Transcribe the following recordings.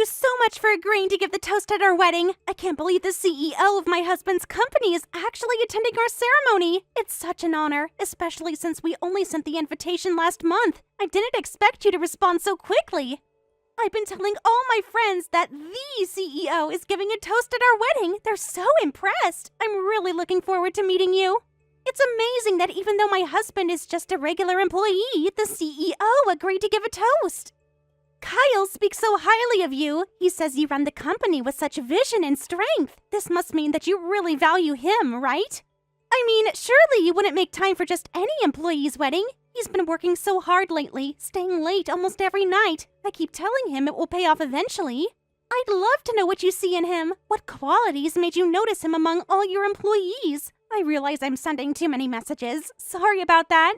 you so much for agreeing to give the toast at our wedding. I can't believe the CEO of my husband's company is actually attending our ceremony. It's such an honor, especially since we only sent the invitation last month. I didn't expect you to respond so quickly. I've been telling all my friends that the CEO is giving a toast at our wedding. They're so impressed. I'm really looking forward to meeting you. It's amazing that even though my husband is just a regular employee, the CEO agreed to give a toast. Kyle speaks so highly of you. He says you run the company with such vision and strength. This must mean that you really value him, right? I mean, surely you wouldn't make time for just any employee's wedding. He's been working so hard lately, staying late almost every night. I keep telling him it will pay off eventually. I'd love to know what you see in him. What qualities made you notice him among all your employees? I realize I'm sending too many messages. Sorry about that.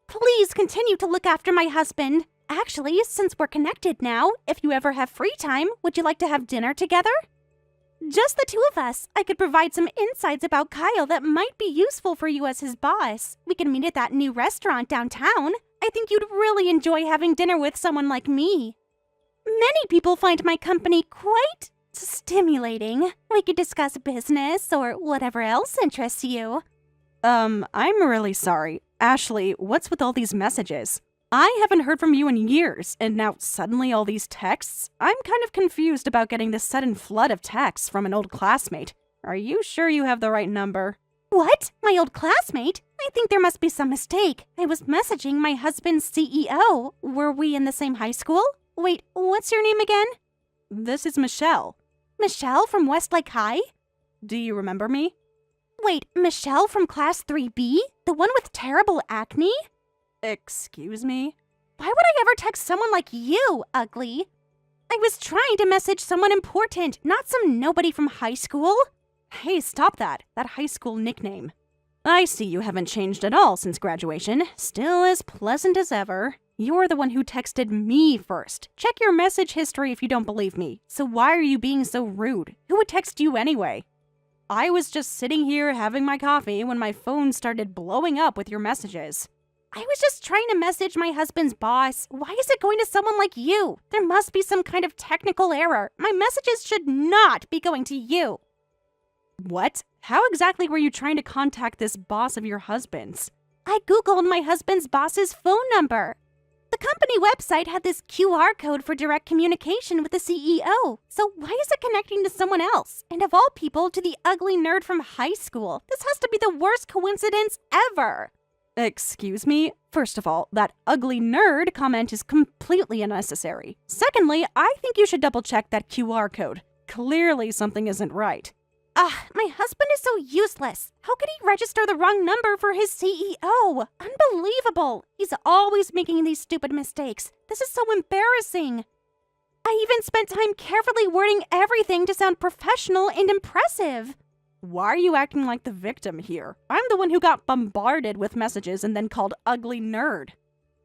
Please continue to look after my husband. Actually, since we're connected now, if you ever have free time, would you like to have dinner together? Just the two of us. I could provide some insights about Kyle that might be useful for you as his boss. We can meet at that new restaurant downtown. I think you'd really enjoy having dinner with someone like me. Many people find my company quite stimulating. We could discuss business or whatever else interests you. I'm really sorry. Ashley, what's with all these messages? I haven't heard from you in years, and now suddenly all these texts? I'm kind of confused about getting this sudden flood of texts from an old classmate. Are you sure you have the right number? What? My old classmate? I think there must be some mistake. I was messaging my husband's CEO. Were we in the same high school? Wait, what's your name again? This is Michelle. Michelle from Westlake High? Do you remember me? Wait, Michelle from Class 3B? The one with terrible acne? Excuse me? Why would I ever text someone like you, ugly? I was trying to message someone important, not some nobody from high school. Hey, stop that. That high school nickname. I see you haven't changed at all since graduation. Still as pleasant as ever. You're the one who texted me first. Check your message history if you don't believe me. So why are you being so rude? Who would text you anyway? I was just sitting here having my coffee when my phone started blowing up with your messages. I was just trying to message my husband's boss. Why is it going to someone like you? There must be some kind of technical error. My messages should not be going to you. What? How exactly were you trying to contact this boss of your husband's? I Googled my husband's boss's phone number. The company website had this QR code for direct communication with the CEO. So why is it connecting to someone else? And of all people, to the ugly nerd from high school? This has to be the worst coincidence ever. Excuse me? First of all, that ugly nerd comment is completely unnecessary. Secondly, I think you should double-check that QR code. Clearly something isn't right. My husband is so useless. How could he register the wrong number for his CEO? Unbelievable. He's always making these stupid mistakes. This is so embarrassing. I even spent time carefully wording everything to sound professional and impressive. Why are you acting like the victim here? I'm the one who got bombarded with messages and then called ugly nerd.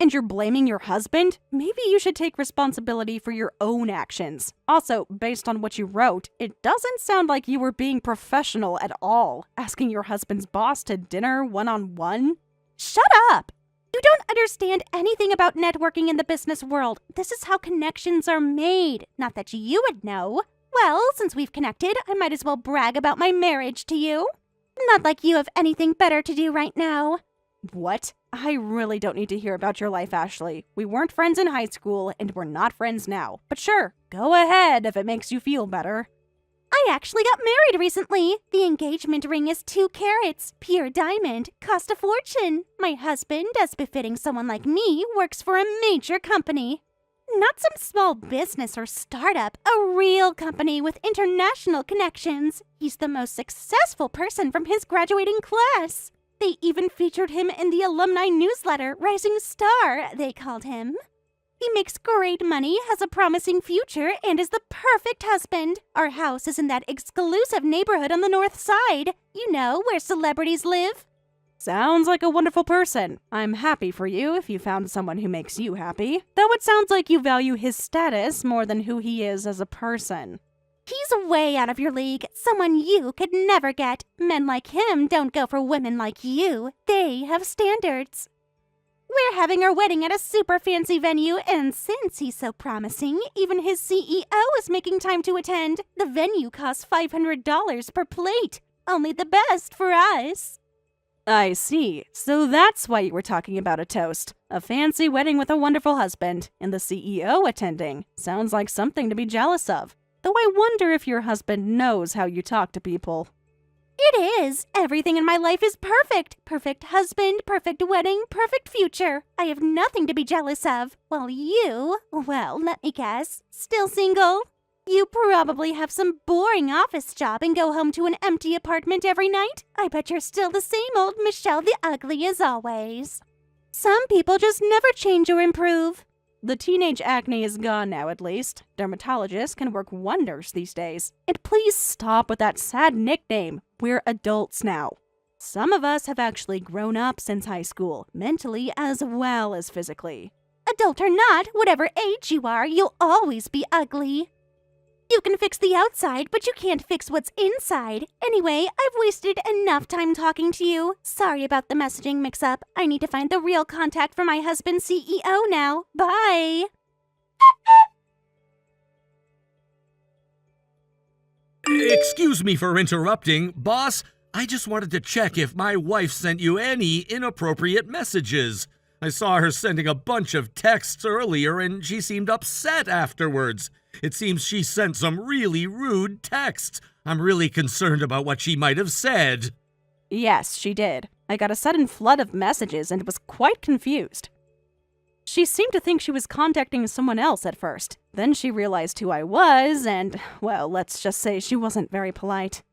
And you're blaming your husband? Maybe you should take responsibility for your own actions. Also, based on what you wrote, it doesn't sound like you were being professional at all, asking your husband's boss to dinner one-on-one. Shut up! You don't understand anything about networking in the business world. This is how connections are made. Not that you would know. Well, since we've connected, I might as well brag about my marriage to you. Not like you have anything better to do right now. What? I really don't need to hear about your life, Ashley. We weren't friends in high school, and we're not friends now. But sure, go ahead if it makes you feel better. I actually got married recently. The engagement ring is 2 carats, pure diamond, cost a fortune. My husband, as befitting someone like me, works for a major company. Not some small business or startup, a real company with international connections. He's the most successful person from his graduating class. They even featured him in the alumni newsletter, Rising Star, they called him. He makes great money, has a promising future, and is the perfect husband. Our house is in that exclusive neighborhood on the north side. You know, where celebrities live. Sounds like a wonderful person. I'm happy for you if you found someone who makes you happy. Though it sounds like you value his status more than who he is as a person. He's way out of your league. Someone you could never get. Men like him don't go for women like you. They have standards. We're having our wedding at a super fancy venue, and since he's so promising, even his CEO is making time to attend. The venue costs $500 per plate. Only the best for us. I see. So that's why you were talking about a toast. A fancy wedding with a wonderful husband, and the CEO attending. Sounds like something to be jealous of. Though I wonder if your husband knows how you talk to people. It is. Everything in my life is perfect. Perfect husband, perfect wedding, perfect future. I have nothing to be jealous of. While you, well, let me guess, still single? You probably have some boring office job and go home to an empty apartment every night. I bet you're still the same old Michelle the Ugly as always. Some people just never change or improve. The teenage acne is gone now, at least. Dermatologists can work wonders these days. And please stop with that sad nickname. We're adults now. Some of us have actually grown up since high school, mentally as well as physically. Adult or not, whatever age you are, you'll always be ugly. You can fix the outside, but you can't fix what's inside. Anyway, I've wasted enough time talking to you. Sorry about the messaging mix-up. I need to find the real contact for my husband's CEO now. Bye! Excuse me for interrupting, boss. I just wanted to check if my wife sent you any inappropriate messages. I saw her sending a bunch of texts earlier and she seemed upset afterwards. It seems she sent some really rude texts. I'm really concerned about what she might have said. Yes, she did. I got a sudden flood of messages and was quite confused. She seemed to think she was contacting someone else at first. Then she realized who I was and, well, let's just say she wasn't very polite.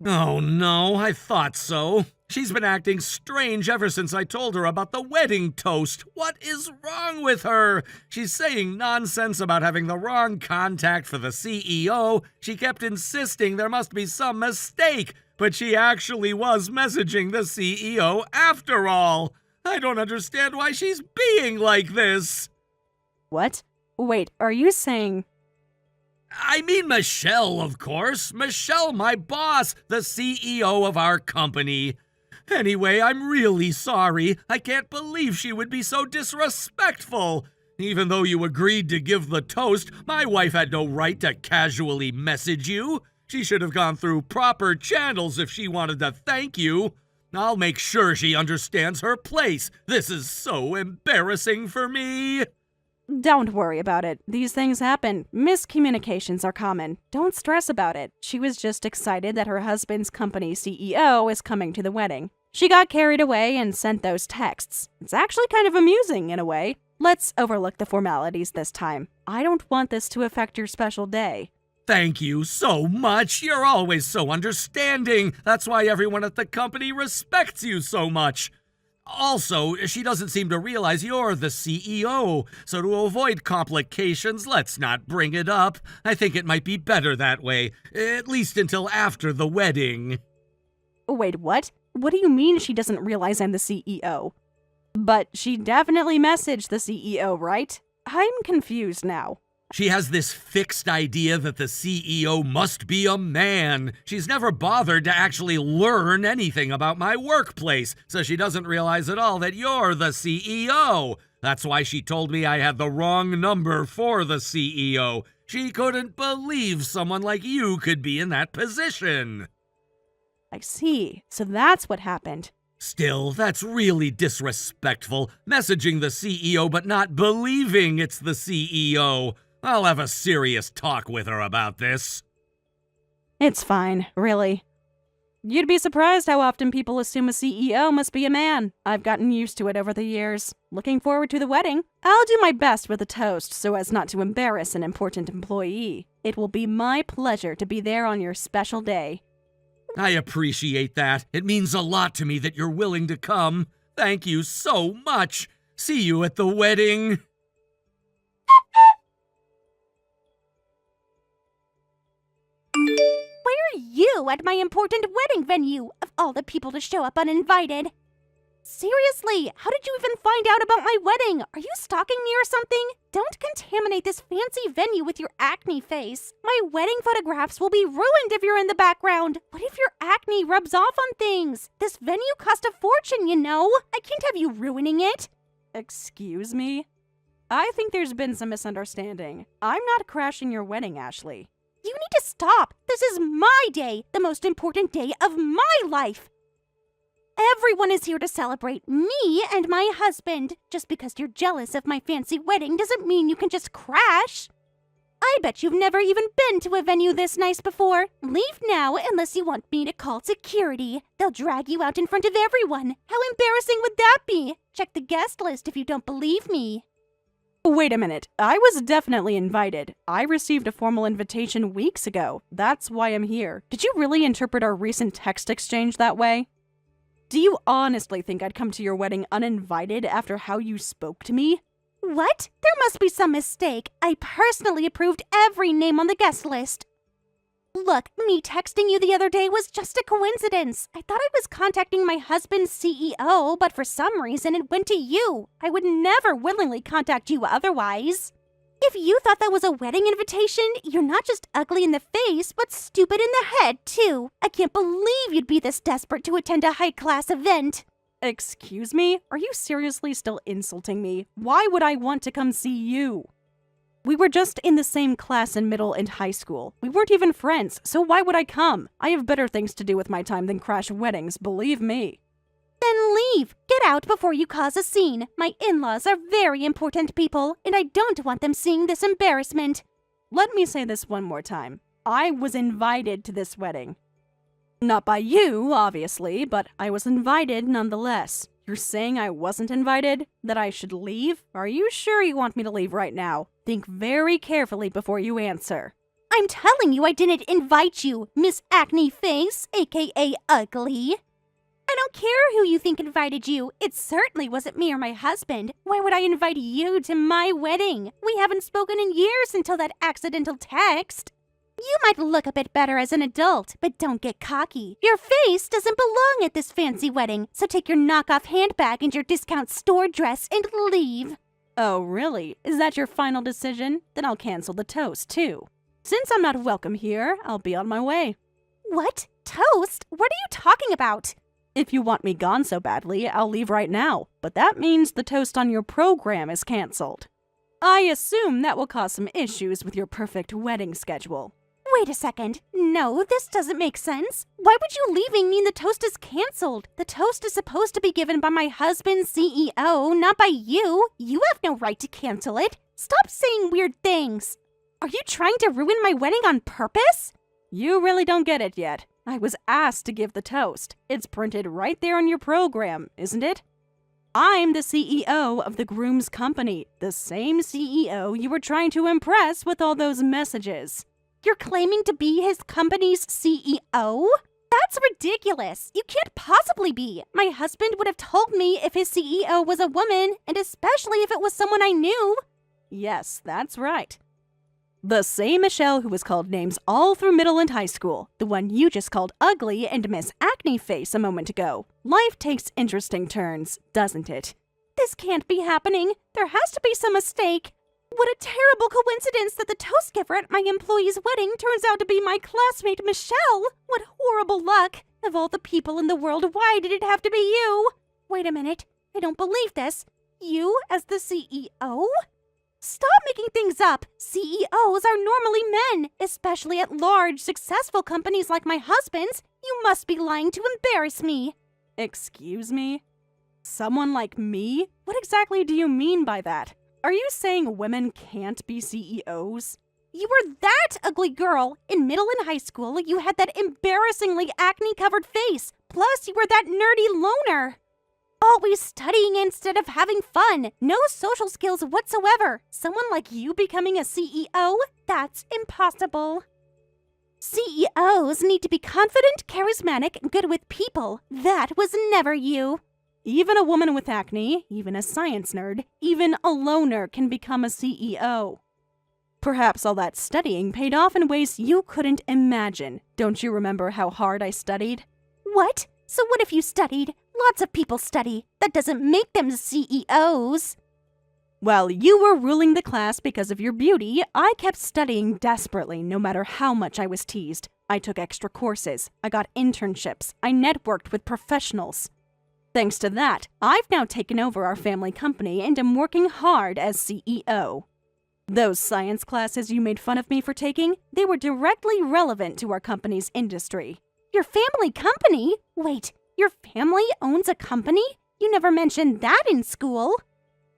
Oh no, I thought so. She's been acting strange ever since I told her about the wedding toast. What is wrong with her? She's saying nonsense about having the wrong contact for the CEO. She kept insisting there must be some mistake, but she actually was messaging the CEO after all. I don't understand why she's being like this. What? Wait, are you saying... I mean Michelle, of course. Michelle, my boss, the CEO of our company. Anyway, I'm really sorry. I can't believe she would be so disrespectful. Even though you agreed to give the toast, my wife had no right to casually message you. She should have gone through proper channels if she wanted to thank you. I'll make sure she understands her place. This is so embarrassing for me. Don't worry about it. These things happen. Miscommunications are common. Don't stress about it. She was just excited that her husband's company CEO is coming to the wedding. She got carried away and sent those texts. It's actually kind of amusing in a way. Let's overlook the formalities this time. I don't want this to affect your special day. Thank you so much. You're always so understanding. That's why everyone at the company respects you so much. Also, she doesn't seem to realize you're the CEO, so to avoid complications, let's not bring it up. I think it might be better that way, at least until after the wedding. Wait, what? What do you mean she doesn't realize I'm the CEO? But she definitely messaged the CEO, right? I'm confused now. She has this fixed idea that the CEO must be a man. She's never bothered to actually learn anything about my workplace, so she doesn't realize at all that you're the CEO. That's why she told me I had the wrong number for the CEO. She couldn't believe someone like you could be in that position. I see. So that's what happened. Still, that's really disrespectful, messaging the CEO but not believing it's the CEO. I'll have a serious talk with her about this. It's fine, really. You'd be surprised how often people assume a CEO must be a man. I've gotten used to it over the years. Looking forward to the wedding. I'll do my best with the toast so as not to embarrass an important employee. It will be my pleasure to be there on your special day. I appreciate that. It means a lot to me that you're willing to come. Thank you so much. See you at the wedding. Where are you at my important wedding venue, of all the people to show up uninvited? Seriously, how did you even find out about my wedding? Are you stalking me or something? Don't contaminate this fancy venue with your acne face. My wedding photographs will be ruined if you're in the background. What if your acne rubs off on things? This venue cost a fortune, you know. I can't have you ruining it. Excuse me? I think there's been some misunderstanding. I'm not crashing your wedding, Ashley. You need to stop! This is my day, the most important day of my life! Everyone is here to celebrate me and my husband. Just because you're jealous of my fancy wedding doesn't mean you can just crash. I bet you've never even been to a venue this nice before. Leave now unless you want me to call security. They'll drag you out in front of everyone. How embarrassing would that be? Check the guest list if you don't believe me. Wait a minute. I was definitely invited. I received a formal invitation weeks ago. That's why I'm here. Did you really interpret our recent text exchange that way? Do you honestly think I'd come to your wedding uninvited after how you spoke to me? What? There must be some mistake. I personally approved every name on the guest list. Look, me texting you the other day was just a coincidence. I thought I was contacting my husband's CEO, but for some reason it went to you. I would never willingly contact you otherwise. If you thought that was a wedding invitation, you're not just ugly in the face, but stupid in the head, too. I can't believe you'd be this desperate to attend a high-class event. Excuse me? Are you seriously still insulting me? Why would I want to come see you? We were just in the same class in middle and high school. We weren't even friends, so why would I come? I have better things to do with my time than crash weddings, believe me. Then leave. Get out before you cause a scene. My in-laws are very important people, and I don't want them seeing this embarrassment. Let me say this one more time. I was invited to this wedding. Not by you, obviously, but I was invited nonetheless. You're saying I wasn't invited? That I should leave? Are you sure you want me to leave right now? Think very carefully before you answer. I'm telling you I didn't invite you, Miss Acne Face, aka Ugly. I don't care who you think invited you. It certainly wasn't me or my husband. Why would I invite you to my wedding? We haven't spoken in years until that accidental text. You might look a bit better as an adult, but don't get cocky. Your face doesn't belong at this fancy wedding, so take your knockoff handbag and your discount store dress and leave. Oh, really? Is that your final decision? Then I'll cancel the toast, too. Since I'm not welcome here, I'll be on my way. What? Toast? What are you talking about? If you want me gone so badly, I'll leave right now. But that means the toast on your program is canceled. I assume that will cause some issues with your perfect wedding schedule. Wait a second. No, this doesn't make sense. Why would you leaving mean the toast is canceled? The toast is supposed to be given by my husband's CEO, not by you. You have no right to cancel it. Stop saying weird things. Are you trying to ruin my wedding on purpose? You really don't get it yet. I was asked to give the toast. It's printed right there on your program, isn't it? I'm the CEO of the groom's company, the same CEO you were trying to impress with all those messages. You're claiming to be his company's CEO? That's ridiculous. You can't possibly be. My husband would have told me if his CEO was a woman, and especially if it was someone I knew. Yes, that's right. The same Michelle who was called names all through middle and high school. The one you just called ugly and Miss Acne Face a moment ago. Life takes interesting turns, doesn't it? This can't be happening. There has to be some mistake. What a terrible coincidence that the toast giver at my employee's wedding turns out to be my classmate Michelle. What horrible luck. Of all the people in the world, why did it have to be you? Wait a minute. I don't believe this. You as the CEO? Stop making things up. CEOs are normally men, especially at large, successful companies like my husband's. You must be lying to embarrass me. Excuse me? Someone like me? What exactly do you mean by that? Are you saying women can't be CEOs? You were that ugly girl. In middle and high school, you had that embarrassingly acne-covered face. Plus, you were that nerdy loner. Always studying instead of having fun. No social skills whatsoever. Someone like you becoming a CEO? That's impossible. CEOs need to be confident, charismatic, and good with people. That was never you. Even a woman with acne, even a science nerd, even a loner can become a CEO. Perhaps all that studying paid off in ways you couldn't imagine. Don't you remember how hard I studied? What? So what if you studied? Lots of people study. That doesn't make them CEOs. While you were ruling the class because of your beauty, I kept studying desperately no matter how much I was teased. I took extra courses. I got internships. I networked with professionals. Thanks to that, I've now taken over our family company and am working hard as CEO. Those science classes you made fun of me for taking, they were directly relevant to our company's industry. Your family company? Wait, your family owns a company? You never mentioned that in school.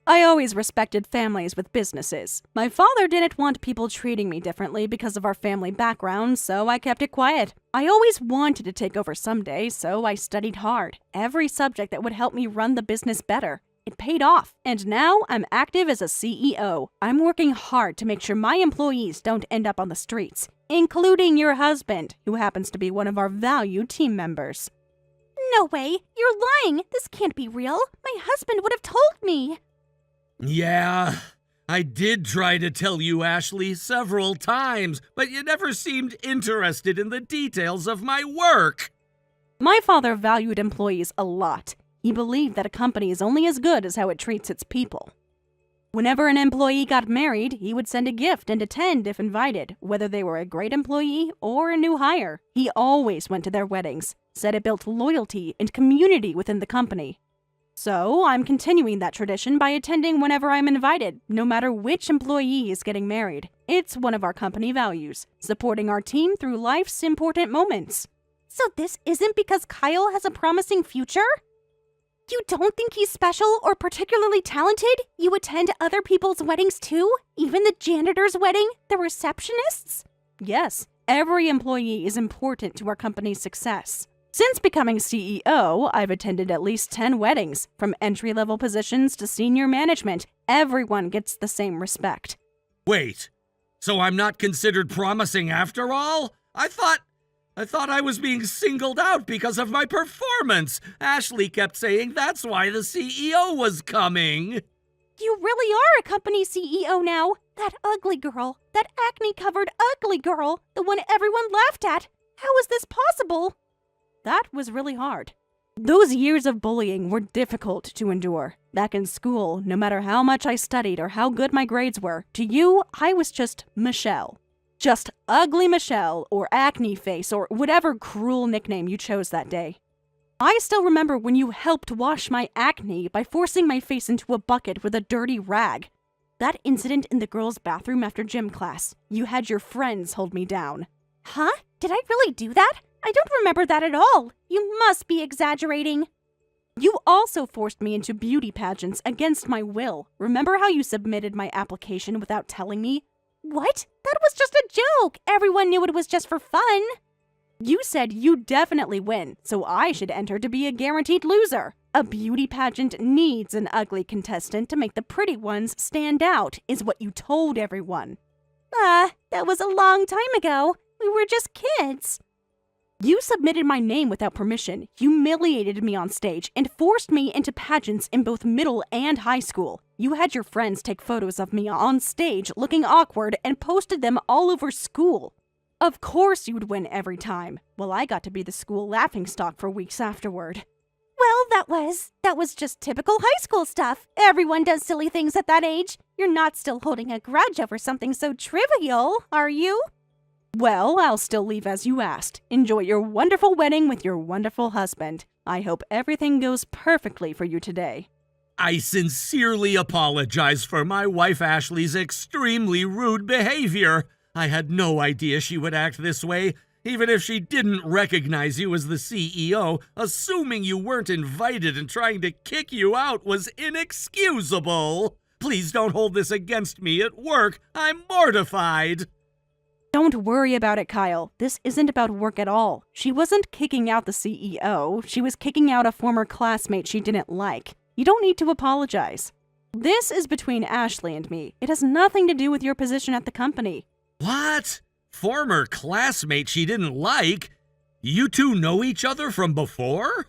I always respected families with businesses. My father didn't want people treating me differently because of our family background, so I kept it quiet. I always wanted to take over someday, so I studied hard. Every subject that would help me run the business better. It paid off, and now I'm active as a CEO. I'm working hard to make sure my employees don't end up on the streets, including your husband, who happens to be one of our valued team members. No way! You're lying! This can't be real! My husband would have told me! Yeah, I did try to tell you, Ashley, several times, but you never seemed interested in the details of my work. My father valued employees a lot. He believed that a company is only as good as how it treats its people. Whenever an employee got married, he would send a gift and attend if invited, whether they were a great employee or a new hire. He always went to their weddings, said it built loyalty and community within the company. So, I'm continuing that tradition by attending whenever I'm invited, no matter which employee is getting married. It's one of our company values, supporting our team through life's important moments. So this isn't because Kyle has a promising future? You don't think he's special or particularly talented? You attend other people's weddings too? Even the janitor's wedding? The receptionists? Yes, every employee is important to our company's success. Since becoming CEO, I've attended at least 10 weddings, from entry-level positions to senior management. Everyone gets the same respect. Wait, so I'm not considered promising after all? I thought I was being singled out because of my performance. Ashley kept saying that's why the CEO was coming. You really are a company CEO now. That ugly girl, that acne-covered ugly girl, the one everyone laughed at. How is this possible? That was really hard. Those years of bullying were difficult to endure. Back in school, no matter how much I studied or how good my grades were, to you, I was just Michelle. Just ugly Michelle, or acne face, or whatever cruel nickname you chose that day. I still remember when you helped wash my acne by forcing my face into a bucket with a dirty rag. That incident in the girls' bathroom after gym class. You had your friends hold me down. Huh? Did I really do that? I don't remember that at all. You must be exaggerating. You also forced me into beauty pageants against my will. Remember how you submitted my application without telling me? What? That was just a joke. Everyone knew it was just for fun. You said you'd definitely win, so I should enter to be a guaranteed loser. A beauty pageant needs an ugly contestant to make the pretty ones stand out, is what you told everyone. That was a long time ago. We were just kids. You submitted my name without permission, humiliated me on stage, and forced me into pageants in both middle and high school. You had your friends take photos of me on stage looking awkward and posted them all over school. Of course you'd win every time. Well, I got to be the school laughingstock for weeks afterward. Well, that was just typical high school stuff. Everyone does silly things at that age. You're not still holding a grudge over something so trivial, are you? Well, I'll still leave as you asked. Enjoy your wonderful wedding with your wonderful husband. I hope everything goes perfectly for you today. I sincerely apologize for my wife Ashley's extremely rude behavior. I had no idea she would act this way, even if she didn't recognize you as the CEO. Assuming you weren't invited and trying to kick you out was inexcusable. Please don't hold this against me at work. I'm mortified. Don't worry about it, Kyle. This isn't about work at all. She wasn't kicking out the CEO. She was kicking out a former classmate she didn't like. You don't need to apologize. This is between Ashley and me. It has nothing to do with your position at the company. What? Former classmate she didn't like? You two know each other from before?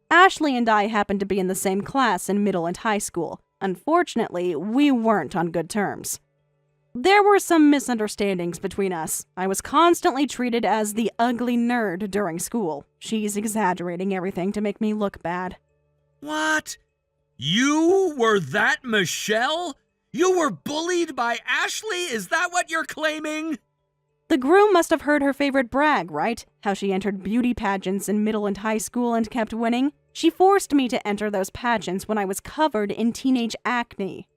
Ashley and I happened to be in the same class in middle and high school. Unfortunately, we weren't on good terms. There were some misunderstandings between us. I was constantly treated as the ugly nerd during school. She's exaggerating everything to make me look bad. What? You were that Michelle? You were bullied by Ashley? Is that what you're claiming? The groom must have heard her favorite brag, right? How she entered beauty pageants in middle and high school and kept winning. She forced me to enter those pageants when I was covered in teenage acne.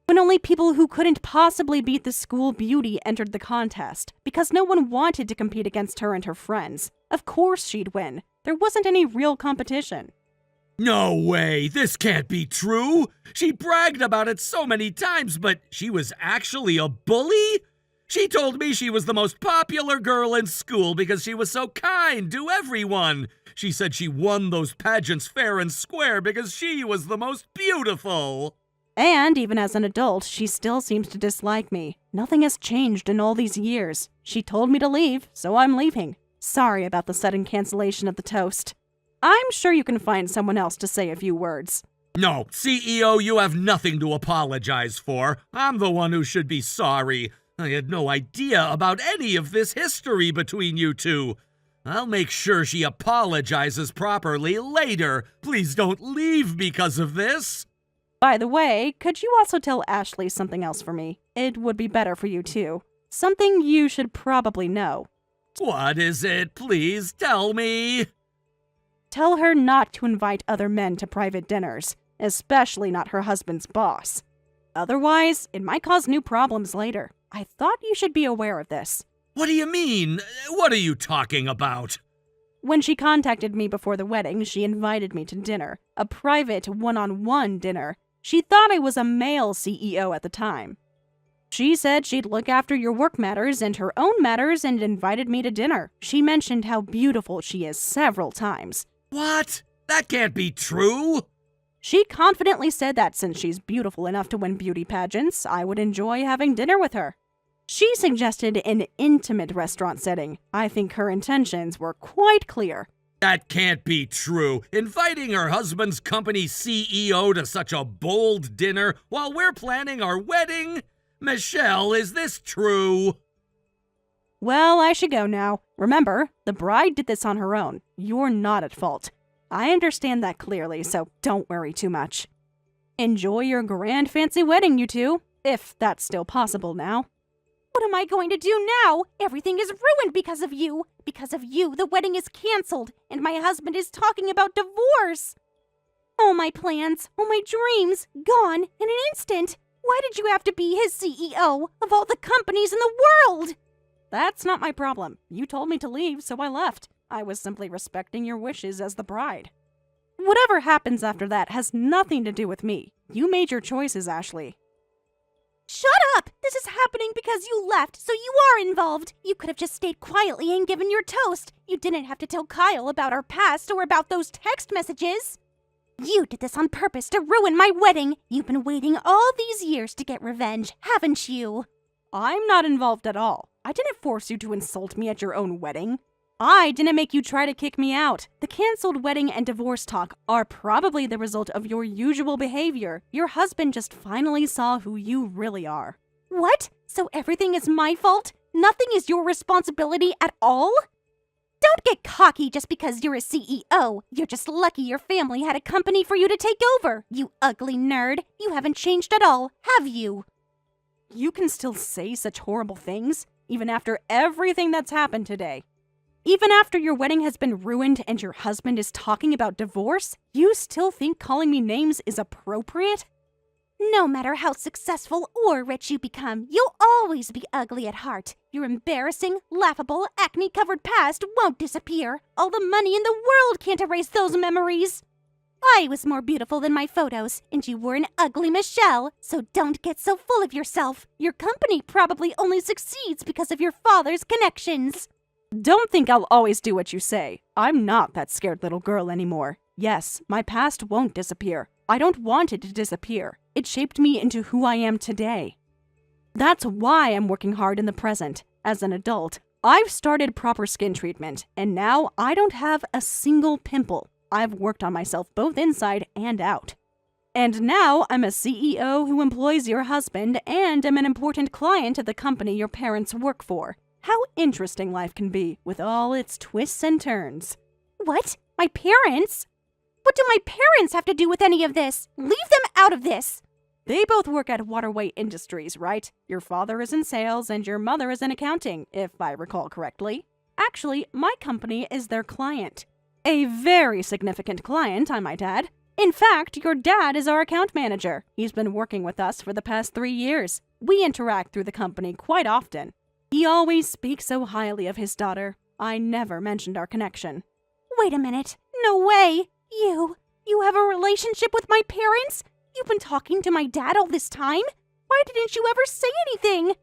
When only people who couldn't possibly beat the school beauty entered the contest, because no one wanted to compete against her and her friends. Of course she'd win. There wasn't any real competition. No way! This can't be true! She bragged about it so many times, but she was actually a bully? She told me she was the most popular girl in school because she was so kind to everyone. She said she won those pageants fair and square because she was the most beautiful. And even as an adult, she still seems to dislike me. Nothing has changed in all these years. She told me to leave, so I'm leaving. Sorry about the sudden cancellation of the toast. I'm sure you can find someone else to say a few words. No, CEO, you have nothing to apologize for. I'm the one who should be sorry. I had no idea about any of this history between you two. I'll make sure she apologizes properly later. Please don't leave because of this. By the way, could you also tell Ashley something else for me? It would be better for you too. Something you should probably know. What is it? Please tell me. Tell her not to invite other men to private dinners, especially not her husband's boss. Otherwise, it might cause new problems later. I thought you should be aware of this. What do you mean? What are you talking about? When she contacted me before the wedding, she invited me to dinner, a private one-on-one dinner. She thought I was a male CEO at the time. She said she'd look after your work matters and her own matters and invited me to dinner. She mentioned how beautiful she is several times. What? That can't be true. She confidently said that since she's beautiful enough to win beauty pageants, I would enjoy having dinner with her. She suggested an intimate restaurant setting. I think her intentions were quite clear. That can't be true. Inviting her husband's company CEO to such a bold dinner while we're planning our wedding? Michelle, is this true? Well, I should go now. Remember, the bride did this on her own. You're not at fault. I understand that clearly, so don't worry too much. Enjoy your grand fancy wedding, you two, if that's still possible now. What am I going to do now? Everything is ruined because of you. Because of you, the wedding is canceled, and my husband is talking about divorce. All my plans, all my dreams, gone in an instant. Why did you have to be his CEO of all the companies in the world? That's not my problem. You told me to leave, so I left. I was simply respecting your wishes as the bride. Whatever happens after that has nothing to do with me. You made your choices, Ashley. Shut up! This is happening because you left, so you are involved. You could have just stayed quietly and given your toast. You didn't have to tell Kyle about our past or about those text messages. You did this on purpose to ruin my wedding. You've been waiting all these years to get revenge, haven't you? I'm not involved at all. I didn't force you to insult me at your own wedding. I didn't make you try to kick me out. The canceled wedding and divorce talk are probably the result of your usual behavior. Your husband just finally saw who you really are. What? So everything is my fault? Nothing is your responsibility at all? Don't get cocky just because you're a CEO. You're just lucky your family had a company for you to take over. You ugly nerd. You haven't changed at all, have you? You can still say such horrible things, even after everything that's happened today. Even after your wedding has been ruined and your husband is talking about divorce, you still think calling me names is appropriate? No matter how successful or rich you become, you'll always be ugly at heart. Your embarrassing, laughable, acne-covered past won't disappear. All the money in the world can't erase those memories. I was more beautiful than my photos, and you were an ugly Michelle, so don't get so full of yourself. Your company probably only succeeds because of your father's connections. Don't think I'll always do what you say. I'm not that scared little girl anymore. Yes, my past won't disappear. I don't want it to disappear. It shaped me into who I am today. That's why I'm working hard in the present. As an adult, I've started proper skin treatment, and now I don't have a single pimple. I've worked on myself both inside and out. And now I'm a CEO who employs your husband and am an important client of the company your parents work for. How interesting life can be with all its twists and turns. What? My parents? What do my parents have to do with any of this? Leave them out of this! They both work at Waterway Industries, right? Your father is in sales and your mother is in accounting, if I recall correctly. Actually, my company is their client. A very significant client, I might add. In fact, your dad is our account manager. He's been working with us for the past 3 years. We interact through the company quite often. He always speaks so highly of his daughter. I never mentioned our connection. Wait a minute. No way. You have a relationship with my parents? You've been talking to my dad all this time? Why didn't you ever say anything?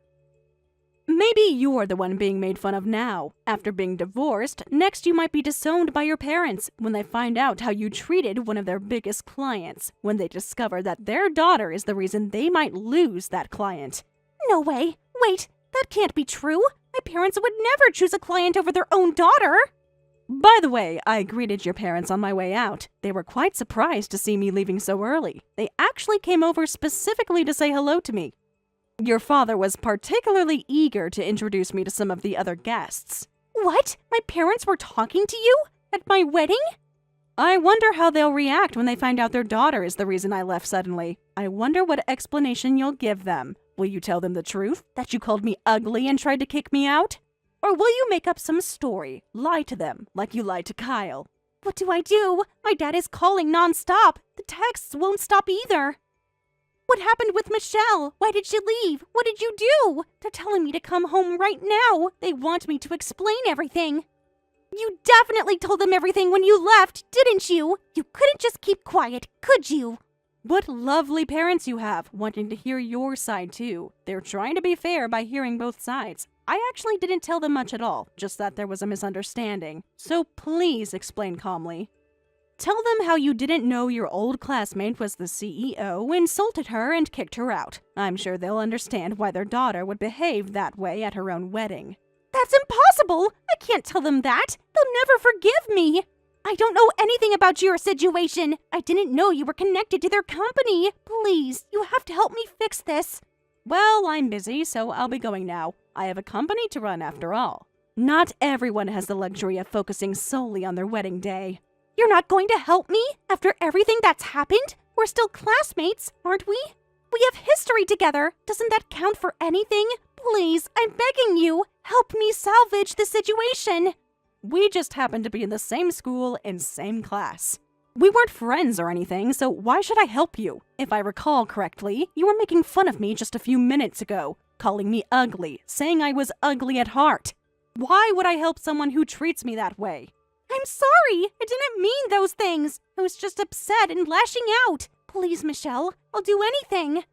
Maybe you're the one being made fun of now. After being divorced, next you might be disowned by your parents when they find out how you treated one of their biggest clients, when they discover that their daughter is the reason they might lose that client. No way. Wait, that can't be true. My parents would never choose a client over their own daughter. By the way, I greeted your parents on my way out. They were quite surprised to see me leaving so early. They actually came over specifically to say hello to me. Your father was particularly eager to introduce me to some of the other guests. What? My parents were talking to you? At my wedding? I wonder how they'll react when they find out their daughter is the reason I left suddenly. I wonder what explanation you'll give them. Will you tell them the truth? That you called me ugly and tried to kick me out? Or will you make up some story, lie to them, like you lied to Kyle? What do I do? My dad is calling nonstop. The texts won't stop either. What happened with Michelle? Why did she leave? What did you do? They're telling me to come home right now. They want me to explain everything. You definitely told them everything when you left, didn't you? You couldn't just keep quiet, could you? What lovely parents you have, wanting to hear your side too. They're trying to be fair by hearing both sides. I actually didn't tell them much at all, just that there was a misunderstanding. So please explain calmly. Tell them how you didn't know your old classmate was the CEO, insulted her, and kicked her out. I'm sure they'll understand why their daughter would behave that way at her own wedding. That's impossible! I can't tell them that! They'll never forgive me! I don't know anything about your situation! I didn't know you were connected to their company! Please, you have to help me fix this! Well, I'm busy, so I'll be going now. I have a company to run after all. Not everyone has the luxury of focusing solely on their wedding day. You're not going to help me? After everything that's happened? We're still classmates, aren't we? We have history together. Doesn't that count for anything? Please, I'm begging you, help me salvage the situation. We just happen to be in the same school and same class. We weren't friends or anything, so why should I help you? If I recall correctly, you were making fun of me just a few minutes ago, calling me ugly, saying I was ugly at heart. Why would I help someone who treats me that way? I'm sorry! I didn't mean those things! I was just upset and lashing out! Please, Michelle, I'll do anything!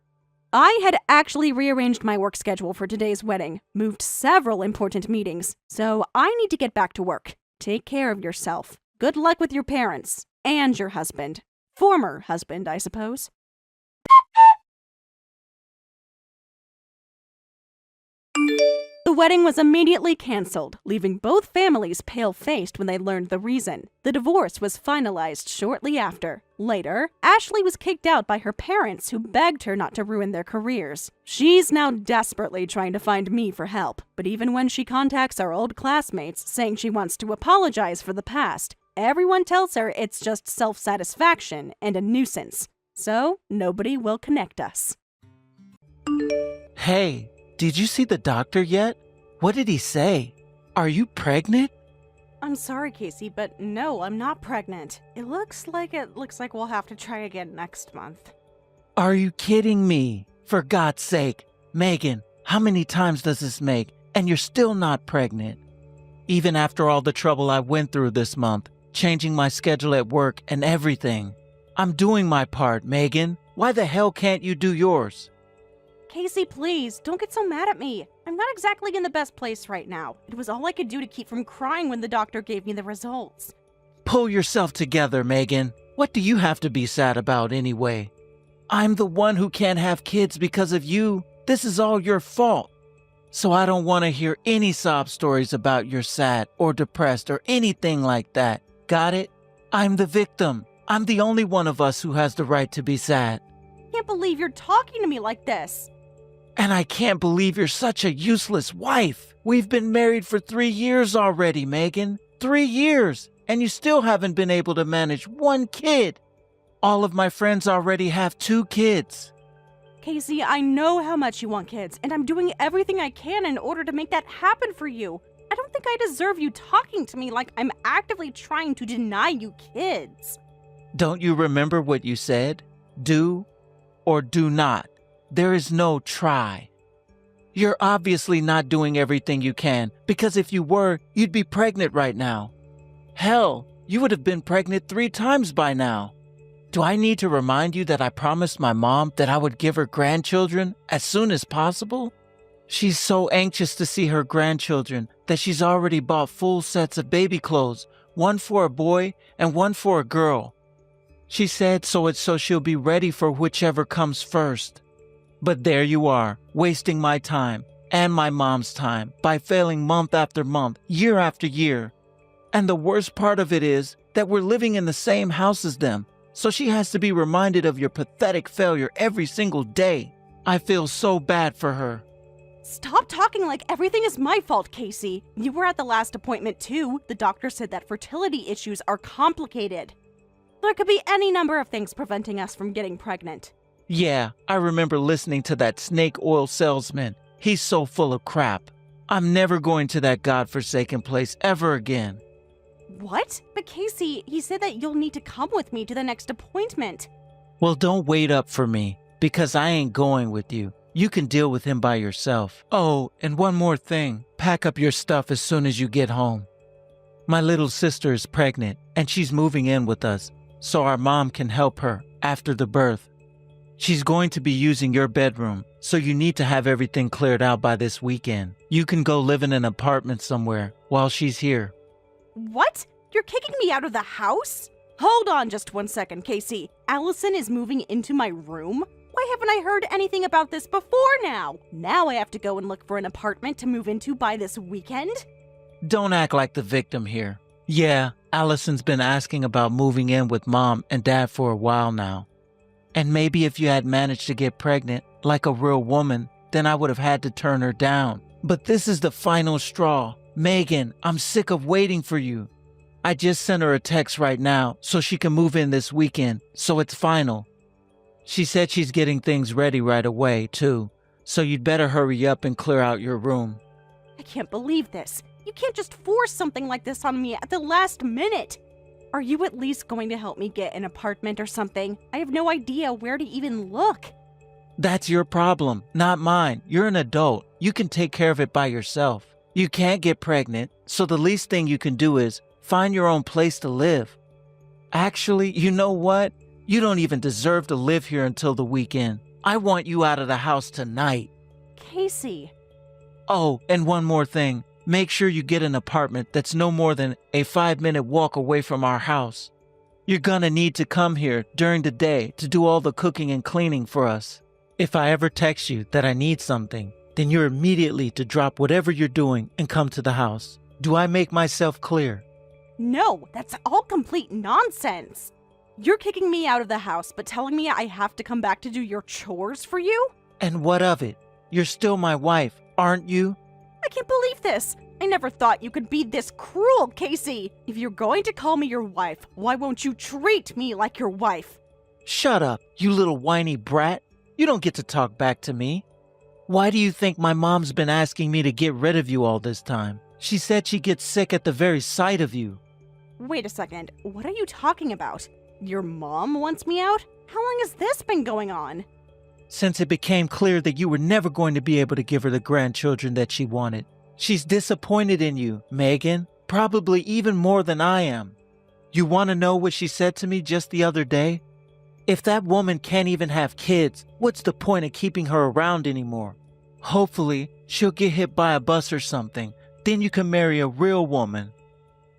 I had actually rearranged my work schedule for today's wedding, moved several important meetings, so I need to get back to work. Take care of yourself. Good luck with your parents. And your husband. Former husband, I suppose. The wedding was immediately cancelled, leaving both families pale-faced when they learned the reason. The divorce was finalized shortly after. Later, Ashley was kicked out by her parents who begged her not to ruin their careers. She's now desperately trying to find me for help, but even when she contacts our old classmates saying she wants to apologize for the past, everyone tells her it's just self-satisfaction and a nuisance. So, nobody will connect us. Hey, did you see the doctor yet? What did he say? Are you pregnant? I'm sorry, Casey, but no, I'm not pregnant. It looks like we'll have to try again next month. Are you kidding me? For God's sake. Megan, how many times does this make? And you're still not pregnant. Even after all the trouble I went through this month, changing my schedule at work and everything. I'm doing my part, Megan. Why the hell can't you do yours? Casey, please, don't get so mad at me. I'm not exactly in the best place right now. It was all I could do to keep from crying when the doctor gave me the results. Pull yourself together, Megan. What do you have to be sad about anyway? I'm the one who can't have kids because of you. This is all your fault. So I don't want to hear any sob stories about you're sad or depressed or anything like that. Got it? I'm the victim. I'm the only one of us who has the right to be sad. I can't believe you're talking to me like this. And I can't believe you're such a useless wife. We've been married for 3 years already, Megan. 3 years. And you still haven't been able to manage 1 kid. All of my friends already have 2 kids. Casey, I know how much you want kids, and I'm doing everything I can in order to make that happen for you. I don't don't think I deserve you talking to me like I'm actively trying to deny you kids. Don't you remember what you said? Do or do not. There is no try. You're obviously not doing everything you can, because if you were, you'd be pregnant right now. Hell, you would have been pregnant 3 times by now. Do I need to remind you that I promised my mom that I would give her grandchildren as soon as possible? She's so anxious to see her grandchildren that she's already bought full sets of baby clothes, one for a boy and one for a girl. She said so she'll be ready for whichever comes first. But there you are, wasting my time and my mom's time by failing month after month, year after year. And the worst part of it is that we're living in the same house as them, so she has to be reminded of your pathetic failure every single day. I feel so bad for her. Stop talking like everything is my fault, Casey. You were at the last appointment too. The doctor said that fertility issues are complicated. There could be any number of things preventing us from getting pregnant. Yeah, I remember listening to that snake oil salesman. He's so full of crap. I'm never going to that godforsaken place ever again. What? But Casey, he said that you'll need to come with me to the next appointment. Well, don't wait up for me, because I ain't going with you. You can deal with him by yourself. Oh, and one more thing. Pack up your stuff as soon as you get home. My little sister is pregnant, and she's moving in with us, so our mom can help her after the birth. She's going to be using your bedroom, so you need to have everything cleared out by this weekend. You can go live in an apartment somewhere while she's here. What? You're kicking me out of the house? Hold on just 1 second, Casey. Allison is moving into my room? Why haven't I heard anything about this before now? Now I have to go and look for an apartment to move into by this weekend? Don't act like the victim here. Yeah, Allison's been asking about moving in with Mom and Dad for a while now. And maybe if you had managed to get pregnant like a real woman, then I would have had to turn her down. But this is the final straw. Megan, I'm sick of waiting for you. I just sent her a text right now so she can move in this weekend, so it's final. She said she's getting things ready right away, too, so you'd better hurry up and clear out your room. I can't believe this. You can't just force something like this on me at the last minute. Are you at least going to help me get an apartment or something? I have no idea where to even look. That's your problem, not mine. You're an adult. You can take care of it by yourself. You can't get pregnant, so the least thing you can do is find your own place to live. Actually, you know what? You don't even deserve to live here until the weekend. I want you out of the house tonight. Casey. Oh, and one more thing. Make sure you get an apartment that's no more than a 5-minute walk away from our house. You're gonna need to come here during the day to do all the cooking and cleaning for us. If I ever text you that I need something, then you're immediately to drop whatever you're doing and come to the house. Do I make myself clear? No, that's all complete nonsense. You're kicking me out of the house, but telling me I have to come back to do your chores for you? And what of it? You're still my wife, aren't you? I can't believe this. I never thought you could be this cruel, Casey. If you're going to call me your wife, why won't you treat me like your wife? Shut up, you little whiny brat. You don't get to talk back to me. Why do you think my mom's been asking me to get rid of you all this time? She said she gets sick at the very sight of you. Wait a second, what are you talking about? Your mom wants me out? How long has this been going on? Since it became clear that you were never going to be able to give her the grandchildren that she wanted. She's disappointed in you, Megan, probably even more than I am. You want to know what she said to me just the other day? If that woman can't even have kids, what's the point of keeping her around anymore? Hopefully, she'll get hit by a bus or something. Then you can marry a real woman.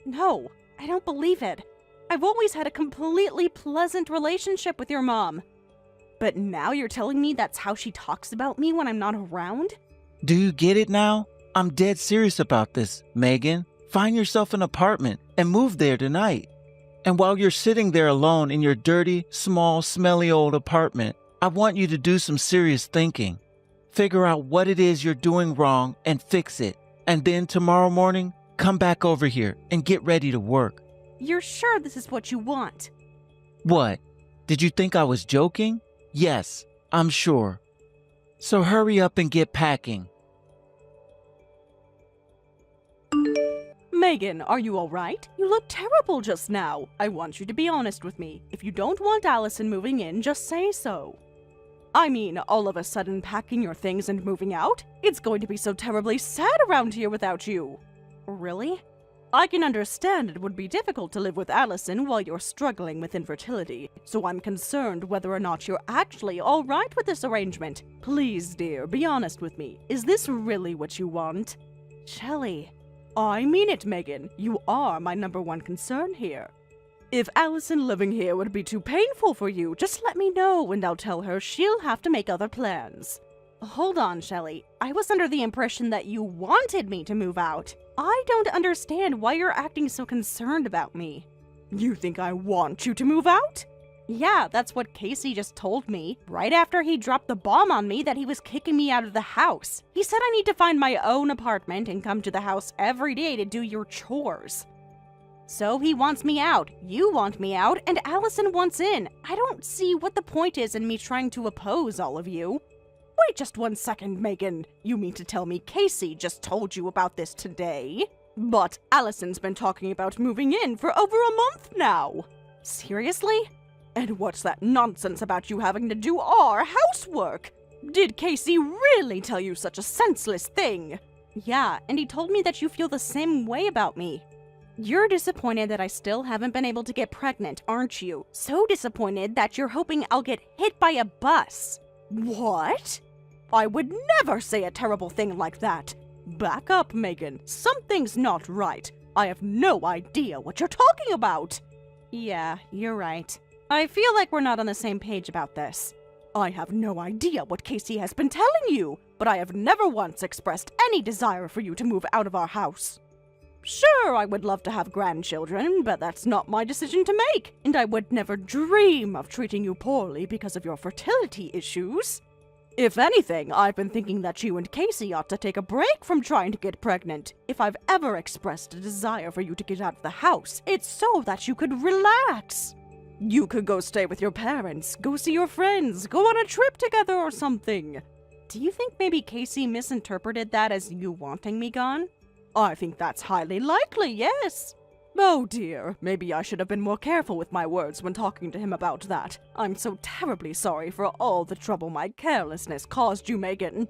No, I don't believe it. I've always had a completely pleasant relationship with your mom. But now you're telling me that's how she talks about me when I'm not around? Do you get it now? I'm dead serious about this, Megan. Find yourself an apartment and move there tonight. And while you're sitting there alone in your dirty, small, smelly old apartment, I want you to do some serious thinking. Figure out what it is you're doing wrong and fix it. And then tomorrow morning, come back over here and get ready to work. You're sure this is what you want? What? Did you think I was joking? Yes, I'm sure. So hurry up and get packing. Megan, are you alright? You look terrible just now. I want you to be honest with me. If you don't want Allison moving in, just say so. I mean, all of a sudden packing your things and moving out? It's going to be so terribly sad around here without you. Really? I can understand it would be difficult to live with Allison while you're struggling with infertility, so I'm concerned whether or not you're actually alright with this arrangement. Please, dear, be honest with me. Is this really what you want? Shelley. I mean it, Megan. You are my #1 concern here. If Allison living here would be too painful for you, just let me know and I'll tell her she'll have to make other plans. Hold on, Shelley. I was under the impression that you wanted me to move out. I don't understand why you're acting so concerned about me. You think I want you to move out? Yeah, that's what Casey just told me, right after he dropped the bomb on me that he was kicking me out of the house. He said I need to find my own apartment and come to the house every day to do your chores. So he wants me out, you want me out, and Allison wants in. I don't see what the point is in me trying to oppose all of you. Wait just 1 second, Megan. You mean to tell me Casey just told you about this today? But Allison's been talking about moving in for over a month now. Seriously? And what's that nonsense about you having to do our housework? Did Casey really tell you such a senseless thing? Yeah, and he told me that you feel the same way about me. You're disappointed that I still haven't been able to get pregnant, aren't you? So disappointed that you're hoping I'll get hit by a bus. What? I would never say a terrible thing like that. Back up, Megan. Something's not right. I have no idea what you're talking about. Yeah, you're right. I feel like we're not on the same page about this. I have no idea what Casey has been telling you, but I have never once expressed any desire for you to move out of our house. Sure, I would love to have grandchildren, but that's not my decision to make, and I would never dream of treating you poorly because of your fertility issues. If anything, I've been thinking that you and Casey ought to take a break from trying to get pregnant. If I've ever expressed a desire for you to get out of the house, it's so that you could relax. You could go stay with your parents, go see your friends, go on a trip together or something. Do you think maybe Casey misinterpreted that as you wanting me gone? I think that's highly likely, yes. Oh dear, maybe I should have been more careful with my words when talking to him about that. I'm so terribly sorry for all the trouble my carelessness caused you, Megan.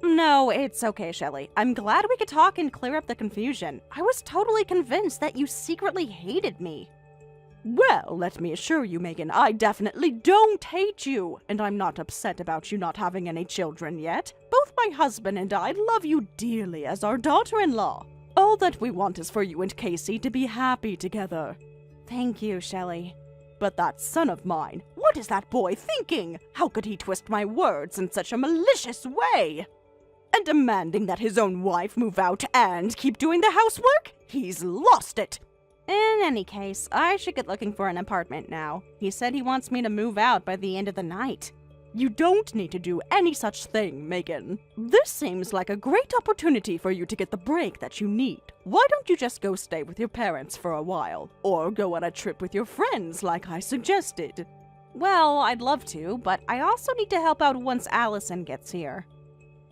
No, it's okay, Shelley. I'm glad we could talk and clear up the confusion. I was totally convinced that you secretly hated me. Well, let me assure you, Megan, I definitely don't hate you, and I'm not upset about you not having any children yet. Both my husband and I love you dearly as our daughter-in-law. All that we want is for you and Casey to be happy together. Thank you, Shelley. But that son of mine, what is that boy thinking? How could he twist my words in such a malicious way? And demanding that his own wife move out and keep doing the housework? He's lost it. In any case, I should get looking for an apartment now. He said he wants me to move out by the end of the night. You don't need to do any such thing, Megan. This seems like a great opportunity for you to get the break that you need. Why don't you just go stay with your parents for a while? Or go on a trip with your friends like I suggested? Well, I'd love to, but I also need to help out once Allison gets here.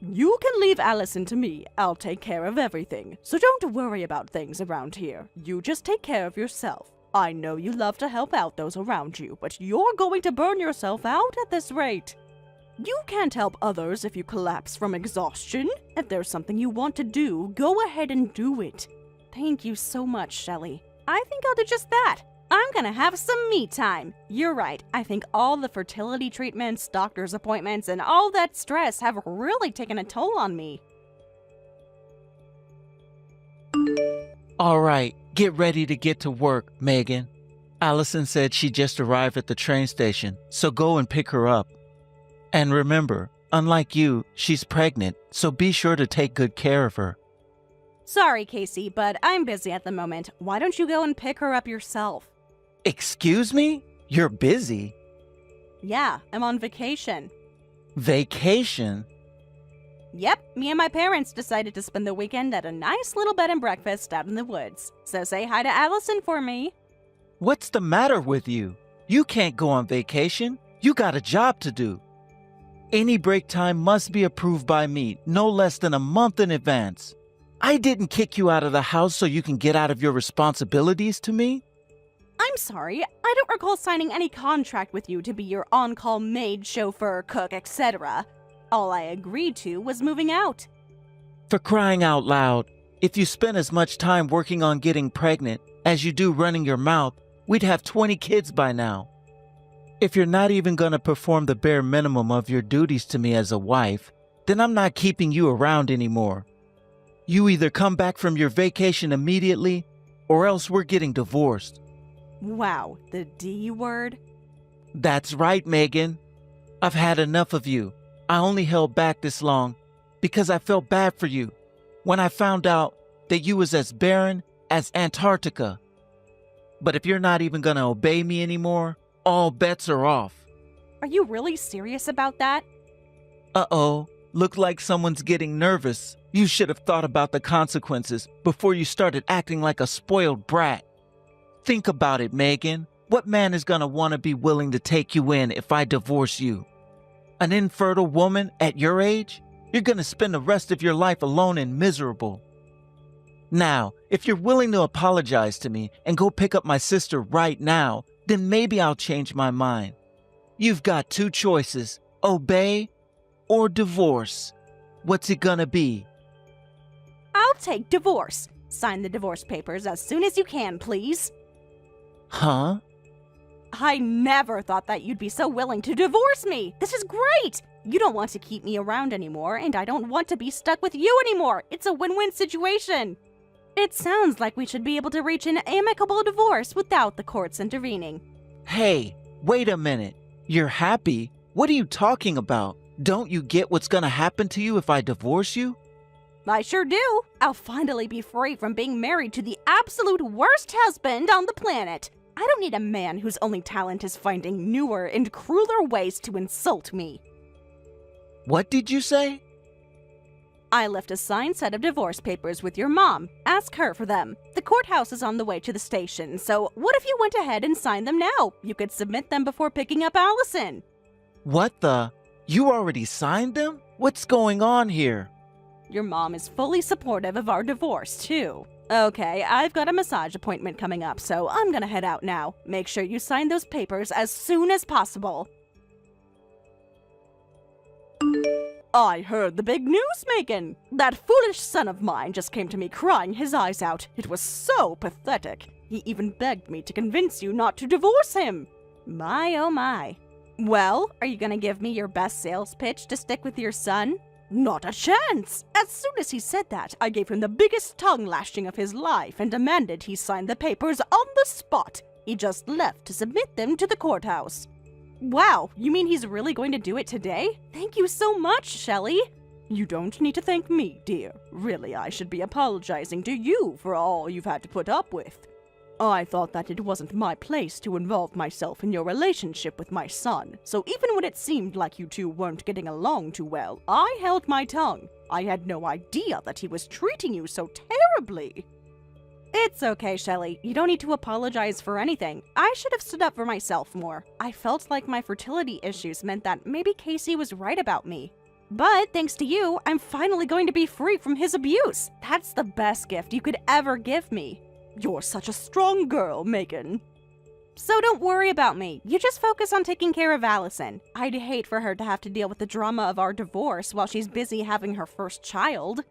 You can leave Allison to me. I'll take care of everything. So don't worry about things around here. You just take care of yourself. I know you love to help out those around you, but you're going to burn yourself out at this rate. You can't help others if you collapse from exhaustion. If there's something you want to do, go ahead and do it. Thank you so much, Shelley. I think I'll do just that. I'm gonna have some me time. You're right. I think all the fertility treatments, doctor's appointments, and all that stress have really taken a toll on me. All right, get ready to get to work, Megan. Allison said she just arrived at the train station, so go and pick her up. And remember, unlike you, she's pregnant, so be sure to take good care of her. Sorry, Casey, but I'm busy at the moment. Why don't you go and pick her up yourself? Excuse me? You're busy? Yeah, I'm on vacation. Vacation? Yep, me and my parents decided to spend the weekend at a nice little bed and breakfast out in the woods. So say hi to Allison for me. What's the matter with you? You can't go on vacation. You got a job to do. Any break time must be approved by me no less than a month in advance. I didn't kick you out of the house so you can get out of your responsibilities to me. I'm sorry, I don't recall signing any contract with you to be your on-call maid, chauffeur, cook, etc. All I agreed to was moving out. For crying out loud, if you spent as much time working on getting pregnant as you do running your mouth, we'd have 20 kids by now. If you're not even gonna perform the bare minimum of your duties to me as a wife, then I'm not keeping you around anymore. You either come back from your vacation immediately, or else we're getting divorced. Wow, the D word? That's right, Megan. I've had enough of you. I only held back this long because I felt bad for you when I found out that you was as barren as Antarctica. But if you're not even gonna obey me anymore, all bets are off. Are you really serious about that? Uh-oh, look like someone's getting nervous. You should have thought about the consequences before you started acting like a spoiled brat. Think about it, Megan. What man is gonna want to be willing to take you in if I divorce you? An infertile woman at your age? You're gonna spend the rest of your life alone and miserable. Now, if you're willing to apologize to me and go pick up my sister right now, then maybe I'll change my mind. You've got two choices, obey or divorce. What's it gonna be? I'll take divorce. Sign the divorce papers as soon as you can, please. Huh? I never thought that you'd be so willing to divorce me. This is great. You don't want to keep me around anymore, and I don't want to be stuck with you anymore. It's a win-win situation. It sounds like we should be able to reach an amicable divorce without the courts intervening. Hey, wait a minute. You're happy? What are you talking about? Don't you get what's gonna happen to you if I divorce you? I sure do. I'll finally be free from being married to the absolute worst husband on the planet. I don't need a man whose only talent is finding newer and crueler ways to insult me. What did you say? I left a signed set of divorce papers with your mom. Ask her for them. The courthouse is on the way to the station, so what if you went ahead and signed them now? You could submit them before picking up Allison. What the? You already signed them? What's going on here? Your mom is fully supportive of our divorce, too. Okay, I've got a massage appointment coming up, so I'm gonna head out now. Make sure you sign those papers as soon as possible. I heard the big news, Megan. That foolish son of mine just came to me crying his eyes out. It was so pathetic. He even begged me to convince you not to divorce him. My, oh my. Well, are you gonna give me your best sales pitch to stick with your son? Not a chance! As soon as he said that, I gave him the biggest tongue lashing of his life and demanded he sign the papers on the spot. He just left to submit them to the courthouse. Wow, you mean he's really going to do it today? Thank you so much, Shelley. You don't need to thank me, dear. Really, I should be apologizing to you for all you've had to put up with. I thought that it wasn't my place to involve myself in your relationship with my son, so even when it seemed like you two weren't getting along too well, I held my tongue. I had no idea that he was treating you so terribly. It's okay, Shelley. You don't need to apologize for anything. I should have stood up for myself more. I felt like my fertility issues meant that maybe Casey was right about me. But thanks to you, I'm finally going to be free from his abuse. That's the best gift you could ever give me. You're such a strong girl, Megan. So don't worry about me. You just focus on taking care of Allison. I'd hate for her to have to deal with the drama of our divorce while she's busy having her first child.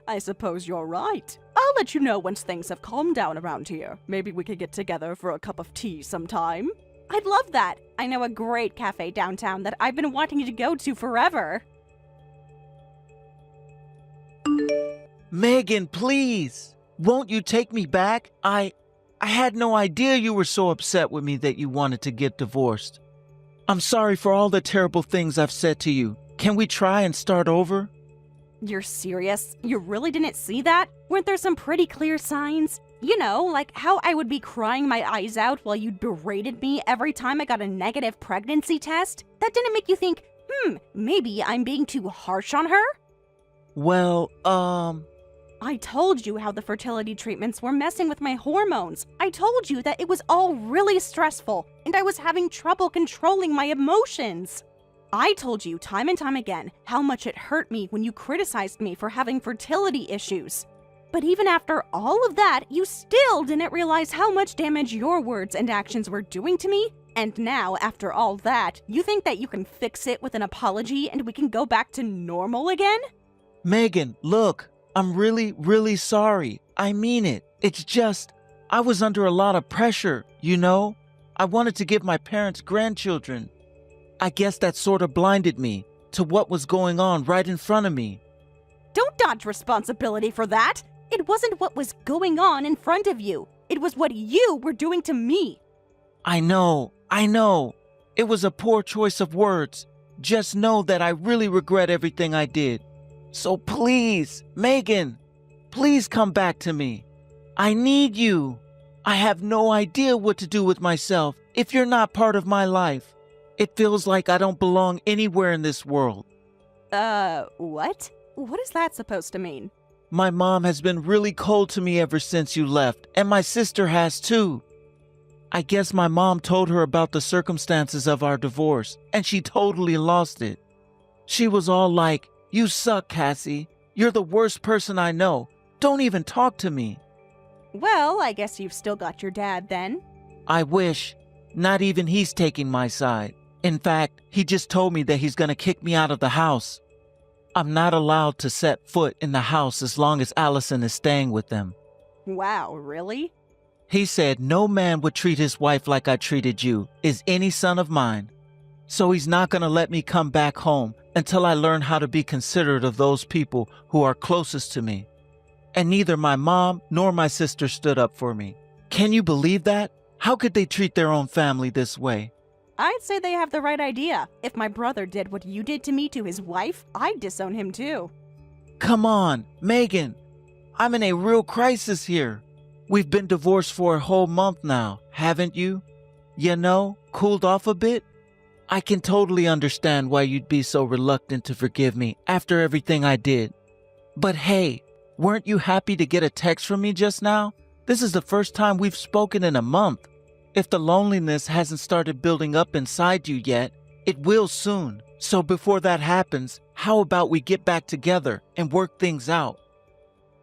I suppose you're right. I'll let you know once things have calmed down around here. Maybe we could get together for a cup of tea sometime. I'd love that. I know a great cafe downtown that I've been wanting to go to forever. Megan, please. Won't you take me back? I had no idea you were so upset with me that you wanted to get divorced. I'm sorry for all the terrible things I've said to you. Can we try and start over? You're serious? You really didn't see that? Weren't there some pretty clear signs? You know, like how I would be crying my eyes out while you berated me every time I got a negative pregnancy test? That didn't make you think, maybe I'm being too harsh on her? Well, I told you how the fertility treatments were messing with my hormones. I told you that it was all really stressful, and I was having trouble controlling my emotions. I told you time and time again how much it hurt me when you criticized me for having fertility issues. But even after all of that, you still didn't realize how much damage your words and actions were doing to me? And now, after all that, you think that you can fix it with an apology and we can go back to normal again? Megan, look, I'm really, really sorry. I mean it. It's just, I was under a lot of pressure, you know? I wanted to give my parents grandchildren. I guess that sort of blinded me to what was going on right in front of me. Don't dodge responsibility for that! It wasn't what was going on in front of you. It was what you were doing to me. I know. It was a poor choice of words. Just know that I really regret everything I did. So please, Megan, please come back to me. I need you. I have no idea what to do with myself if you're not part of my life. It feels like I don't belong anywhere in this world. What? What is that supposed to mean? My mom has been really cold to me ever since you left, and my sister has too. I guess my mom told her about the circumstances of our divorce, and she totally lost it. She was all like, "You suck, Cassie. You're the worst person I know. Don't even talk to me." Well, I guess you've still got your dad then. I wish. Not even he's taking my side. In fact, he just told me that he's gonna kick me out of the house. I'm not allowed to set foot in the house as long as Allison is staying with them. Wow, really? He said no man would treat his wife like I treated you, is any son of mine. So he's not gonna let me come back home until I learn how to be considerate of those people who are closest to me. And neither my mom nor my sister stood up for me. Can you believe that? How could they treat their own family this way? I'd say they have the right idea. If my brother did what you did to me to his wife, I'd disown him too. Come on, Megan. I'm in a real crisis here. We've been divorced for a whole month now, haven't you? You know, cooled off a bit? I can totally understand why you'd be so reluctant to forgive me after everything I did. But hey, weren't you happy to get a text from me just now? This is the first time we've spoken in a month. If the loneliness hasn't started building up inside you yet, it will soon. So before that happens, how about we get back together and work things out?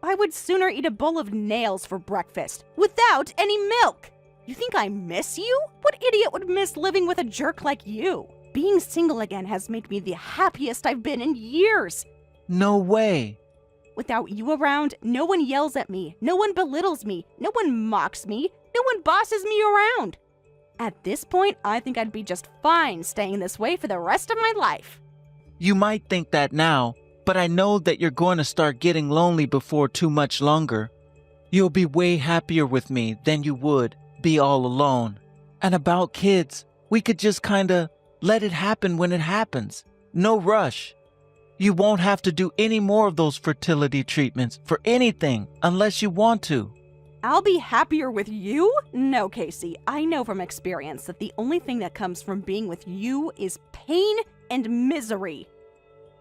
I would sooner eat a bowl of nails for breakfast, without any milk. You think I miss you? What idiot would miss living with a jerk like you? Being single again has made me the happiest I've been in years. No way. Without you around, no one yells at me, no one belittles me, no one mocks me, no one bosses me around. At this point, I think I'd be just fine staying this way for the rest of my life. You might think that now, but I know that you're going to start getting lonely before too much longer. You'll be way happier with me than you would be all alone. And about kids, we could just kinda let it happen when it happens. No rush. You won't have to do any more of those fertility treatments for anything unless you want to. I'll be happier with you? No, Casey, I know from experience that the only thing that comes from being with you is pain and misery.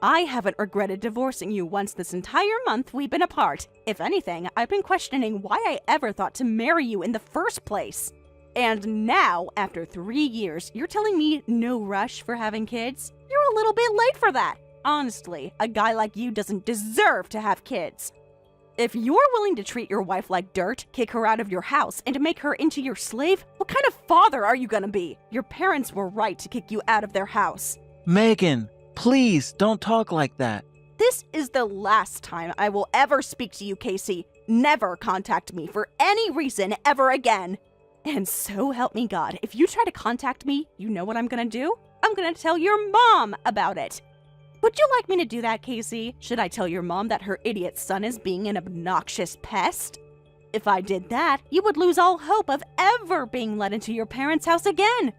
I haven't regretted divorcing you once this entire month we've been apart. If anything, I've been questioning why I ever thought to marry you in the first place. And now, after 3 years, you're telling me no rush for having kids? You're a little bit late for that. Honestly, a guy like you doesn't deserve to have kids. If you're willing to treat your wife like dirt, kick her out of your house, and make her into your slave, what kind of father are you gonna be? Your parents were right to kick you out of their house. Megan, please don't talk like that. This is the last time I will ever speak to you, Casey. Never contact me for any reason ever again. And so help me God, if you try to contact me, you know what I'm gonna do? I'm gonna tell your mom about it. Would you like me to do that, Casey? Should I tell your mom that her idiot son is being an obnoxious pest? If I did that, you would lose all hope of ever being let into your parents' house again.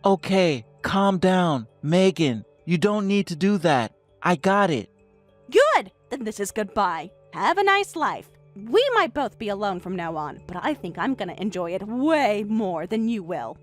Okay, calm down. Megan, you don't need to do that. I got it. Good! Then this is goodbye. Have a nice life. We might both be alone from now on, but I think I'm gonna enjoy it way more than you will.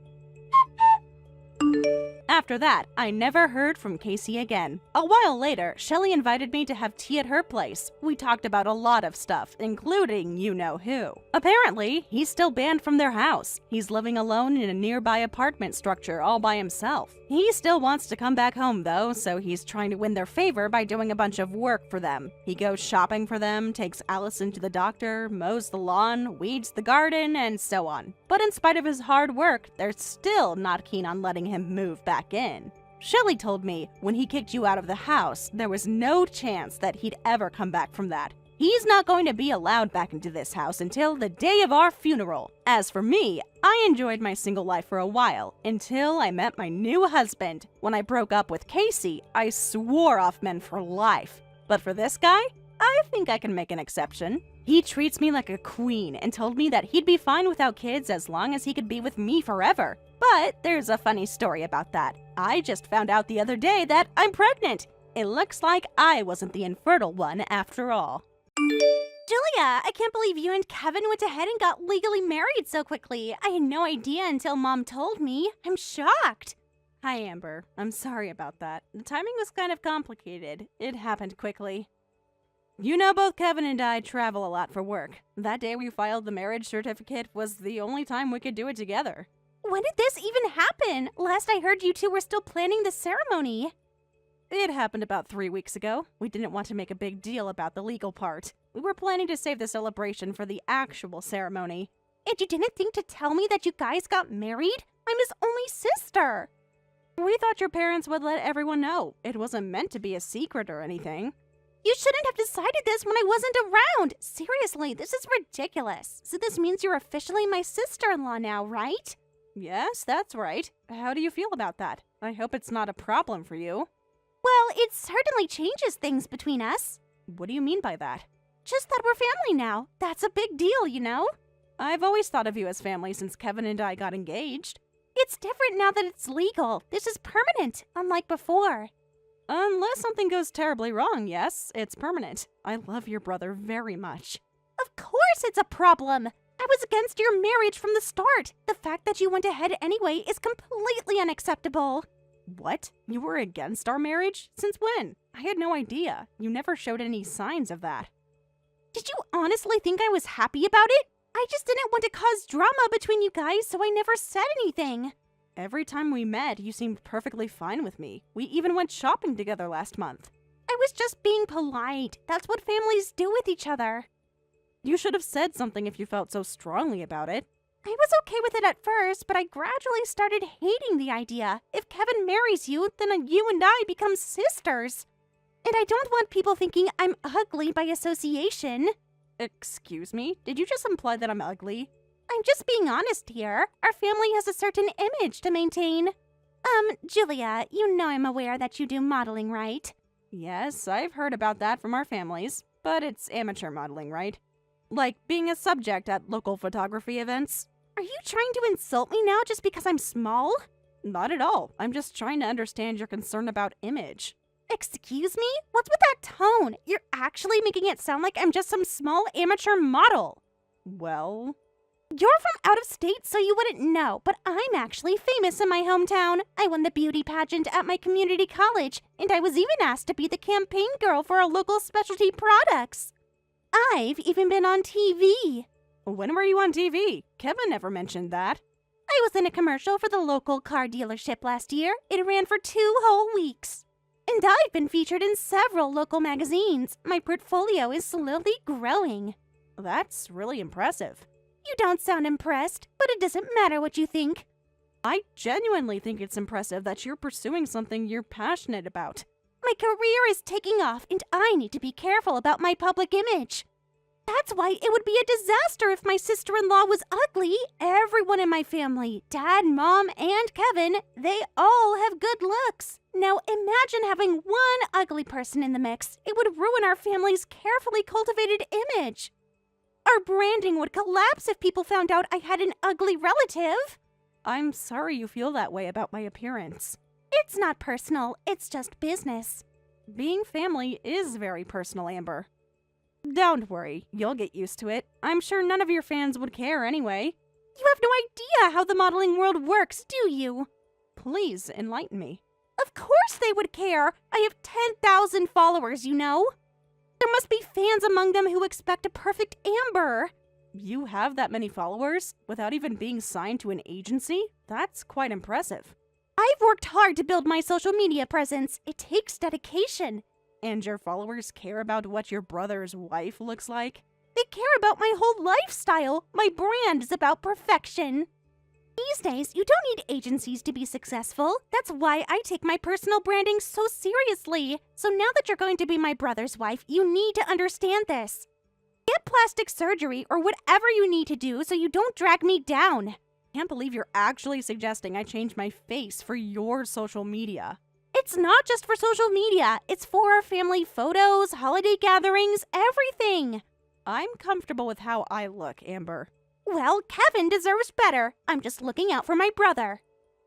After that, I never heard from Casey again. A while later, Shelly invited me to have tea at her place. We talked about a lot of stuff, including you-know-who. Apparently, he's still banned from their house. He's living alone in a nearby apartment structure all by himself. He still wants to come back home though, so he's trying to win their favor by doing a bunch of work for them. He goes shopping for them, takes Allison to the doctor, mows the lawn, weeds the garden, and so on. But in spite of his hard work, they're still not keen on letting him move back in. Shelly told me when he kicked you out of the house, there was no chance that he'd ever come back from that. He's not going to be allowed back into this house until the day of our funeral. As for me, I enjoyed my single life for a while, until I met my new husband. When I broke up with Casey, I swore off men for life. But for this guy, I think I can make an exception. He treats me like a queen and told me that he'd be fine without kids as long as he could be with me forever. But there's a funny story about that. I just found out the other day that I'm pregnant. It looks like I wasn't the infertile one after all. Julia, I can't believe you and Kevin went ahead and got legally married so quickly. I had no idea until Mom told me. I'm shocked. Hi, Amber. I'm sorry about that. The timing was kind of complicated. It happened quickly. You know, both Kevin and I travel a lot for work. That day we filed the marriage certificate was the only time we could do it together. When did this even happen? Last I heard, you two were still planning the ceremony. It happened about 3 weeks ago. We didn't want to make a big deal about the legal part. We were planning to save the celebration for the actual ceremony. And you didn't think to tell me that you guys got married? I'm his only sister. We thought your parents would let everyone know. It wasn't meant to be a secret or anything. You shouldn't have decided this when I wasn't around. Seriously, this is ridiculous. So this means you're officially my sister-in-law now, right? Yes, that's right. How do you feel about that? I hope it's not a problem for you. Well, it certainly changes things between us. What do you mean by that? Just that we're family now. That's a big deal, you know? I've always thought of you as family since Kevin and I got engaged. It's different now that it's legal. This is permanent, unlike before. Unless something goes terribly wrong, yes, it's permanent. I love your brother very much. Of course it's a problem. I was against your marriage from the start. The fact that you went ahead anyway is completely unacceptable. What? You were against our marriage? Since when? I had no idea. You never showed any signs of that. Did you honestly think I was happy about it? I just didn't want to cause drama between you guys, so I never said anything. Every time we met, you seemed perfectly fine with me. We even went shopping together last month. I was just being polite. That's what families do with each other. You should have said something if you felt so strongly about it. I was okay with it at first, but I gradually started hating the idea. If Kevin marries you, then you and I become sisters. And I don't want people thinking I'm ugly by association. Excuse me? Did you just imply that I'm ugly? I'm just being honest here. Our family has a certain image to maintain. Julia, you know I'm aware that you do modeling, right? Yes, I've heard about that from our families. But it's amateur modeling, right? Like being a subject at local photography events. Are you trying to insult me now just because I'm small? Not at all. I'm just trying to understand your concern about image. Excuse me? What's with that tone? You're actually making it sound like I'm just some small amateur model. Well... You're from out of state, so you wouldn't know, but I'm actually famous in my hometown. I won the beauty pageant at my community college, and I was even asked to be the campaign girl for our local specialty products. I've even been on TV. When were you on TV? Kevin never mentioned that. I was in a commercial for the local car dealership last year. It ran for 2 whole weeks. And I've been featured in several local magazines. My portfolio is slowly growing. That's really impressive. You don't sound impressed, but it doesn't matter what you think. I genuinely think it's impressive that you're pursuing something you're passionate about. My career is taking off, and I need to be careful about my public image. That's why it would be a disaster if my sister-in-law was ugly. Everyone in my family, Dad, Mom, and Kevin, they all have good looks. Now imagine having one ugly person in the mix. It would ruin our family's carefully cultivated image. Our branding would collapse if people found out I had an ugly relative. I'm sorry you feel that way about my appearance. It's not personal, it's just business. Being family is very personal, Amber. Don't worry, you'll get used to it. I'm sure none of your fans would care anyway. You have no idea how the modeling world works, do you? Please enlighten me. Of course they would care. I have 10,000 followers, you know. There must be fans among them who expect a perfect Amber. You have that many followers without even being signed to an agency? That's quite impressive. I've worked hard to build my social media presence. It takes dedication. And your followers care about what your brother's wife looks like? They care about my whole lifestyle. My brand is about perfection. These days, you don't need agencies to be successful. That's why I take my personal branding so seriously. So now that you're going to be my brother's wife, you need to understand this. Get plastic surgery or whatever you need to do so you don't drag me down. Can't believe you're actually suggesting I change my face for your social media. It's not just for social media. It's for our family photos, holiday gatherings, everything. I'm comfortable with how I look, Amber. Well, Kevin deserves better. I'm just looking out for my brother.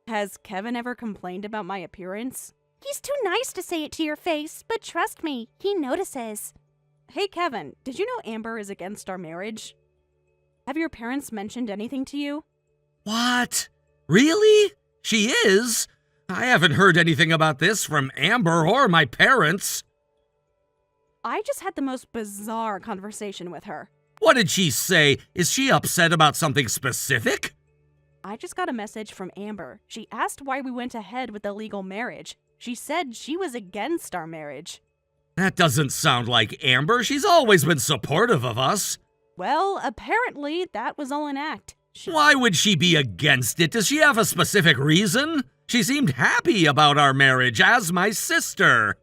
Has Kevin ever complained about my appearance? He's too nice to say it to your face, but trust me, he notices. Hey, Kevin, did you know Amber is against our marriage? Have your parents mentioned anything to you? What? Really? She is? I haven't heard anything about this from Amber or my parents. I just had the most bizarre conversation with her. What did she say? Is she upset about something specific? I just got a message from Amber. She asked why we went ahead with the legal marriage. She said she was against our marriage. That doesn't sound like Amber. She's always been supportive of us. Well, apparently that was all an act. Why would she be against it? Does she have a specific reason? She seemed happy about our marriage as my sister.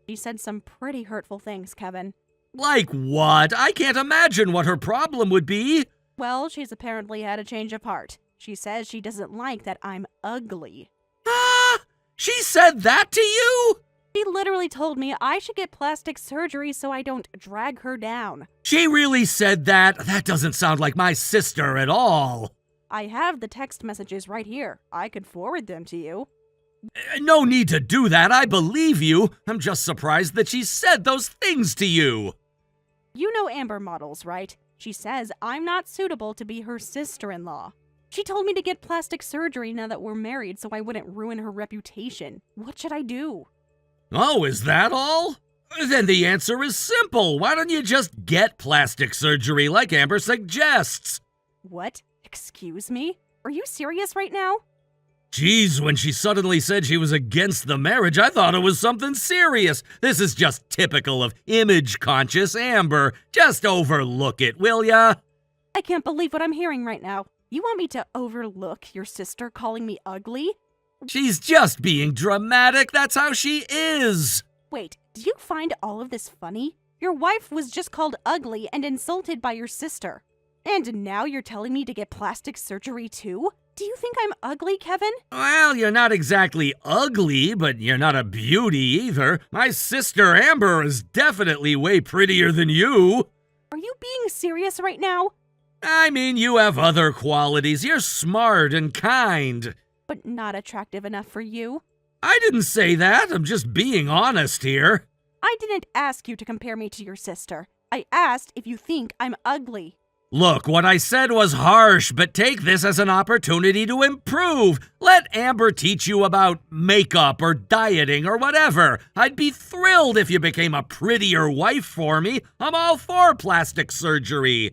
She said some pretty hurtful things, Kevin. Like what? I can't imagine what her problem would be. Well, she's apparently had a change of heart. She says she doesn't like that I'm ugly. Ah! She said that to you? She literally told me I should get plastic surgery so I don't drag her down. She really said that? That doesn't sound like my sister at all. I have the text messages right here. I could forward them to you. No need to do that. I believe you. I'm just surprised that she said those things to you. You know Amber models, right? She says I'm not suitable to be her sister-in-law. She told me to get plastic surgery now that we're married so I wouldn't ruin her reputation. What should I do? Oh, is that all? Then the answer is simple. Why don't you just get plastic surgery like Amber suggests? What? Excuse me? Are you serious right now? Geez, when she suddenly said she was against the marriage, I thought it was something serious. This is just typical of image-conscious Amber. Just overlook it, will ya? I can't believe what I'm hearing right now. You want me to overlook your sister calling me ugly? She's just being dramatic. That's how she is. Wait, do you find all of this funny? Your wife was just called ugly and insulted by your sister. And now you're telling me to get plastic surgery too? Do you think I'm ugly, Kevin? Well, you're not exactly ugly, but you're not a beauty either. My sister Amber is definitely way prettier than you. Are you being serious right now? I mean, you have other qualities. You're smart and kind. But not attractive enough for you? I didn't say that. I'm just being honest here. I didn't ask you to compare me to your sister. I asked if you think I'm ugly. Look, what I said was harsh, but take this as an opportunity to improve. Let Amber teach you about makeup or dieting or whatever. I'd be thrilled if you became a prettier wife for me. I'm all for plastic surgery.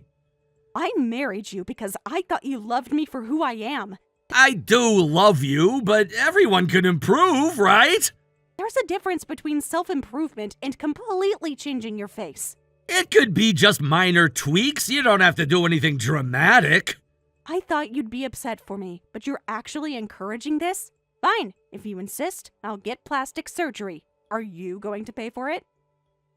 I married you because I thought you loved me for who I am. I do love you, but everyone can improve, right? There's a difference between self-improvement and completely changing your face. It could be just minor tweaks. You don't have to do anything dramatic. I thought you'd be upset for me, but you're actually encouraging this? Fine, if you insist, I'll get plastic surgery. Are you going to pay for it?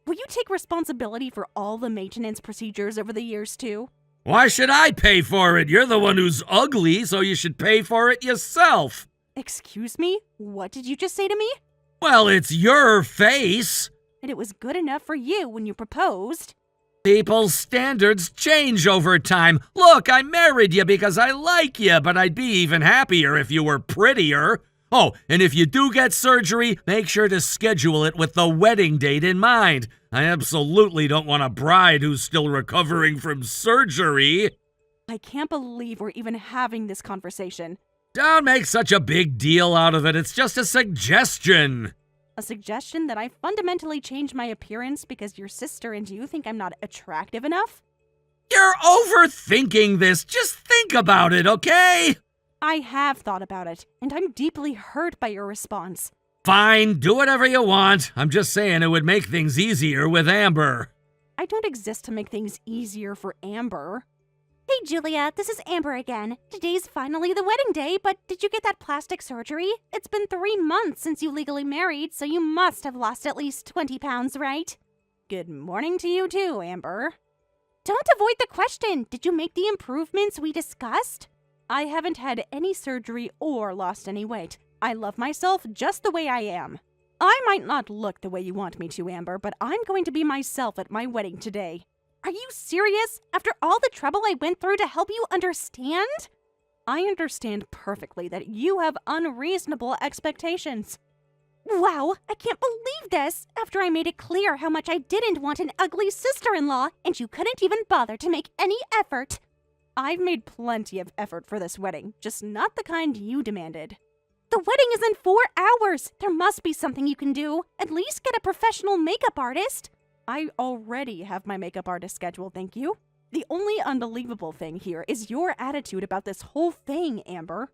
Will you take responsibility for all the maintenance procedures over the years too? Why should I pay for it? You're the one who's ugly, so you should pay for it yourself. Excuse me? What did you just say to me? Well, it's your face. And it was good enough for you when you proposed. People's standards change over time. Look, I married you because I like you, but I'd be even happier if you were prettier. Oh, and if you do get surgery, make sure to schedule it with the wedding date in mind. I absolutely don't want a bride who's still recovering from surgery. I can't believe we're even having this conversation. Don't make such a big deal out of it. It's just a suggestion. A suggestion that I fundamentally change my appearance because your sister and you think I'm not attractive enough? You're overthinking this. Just think about it, okay? I have thought about it, and I'm deeply hurt by your response. Fine, do whatever you want. I'm just saying it would make things easier with Amber. I don't exist to make things easier for Amber. Hey, Julia, this is Amber again. Today's finally the wedding day, but did you get that plastic surgery? It's been 3 months since you legally married, so you must have lost at least 20 pounds, right? Good morning to you too, Amber. Don't avoid the question. Did you make the improvements we discussed? I haven't had any surgery or lost any weight. I love myself just the way I am. I might not look the way you want me to, Amber, but I'm going to be myself at my wedding today. Are you serious? After all the trouble I went through to help you understand? I understand perfectly that you have unreasonable expectations. Wow, I can't believe this! After I made it clear how much I didn't want an ugly sister-in-law, and you couldn't even bother to make any effort. I've made plenty of effort for this wedding, just not the kind you demanded. The wedding is in 4 hours. There must be something you can do. At least get a professional makeup artist. I already have my makeup artist scheduled, thank you. The only unbelievable thing here is your attitude about this whole thing, Amber.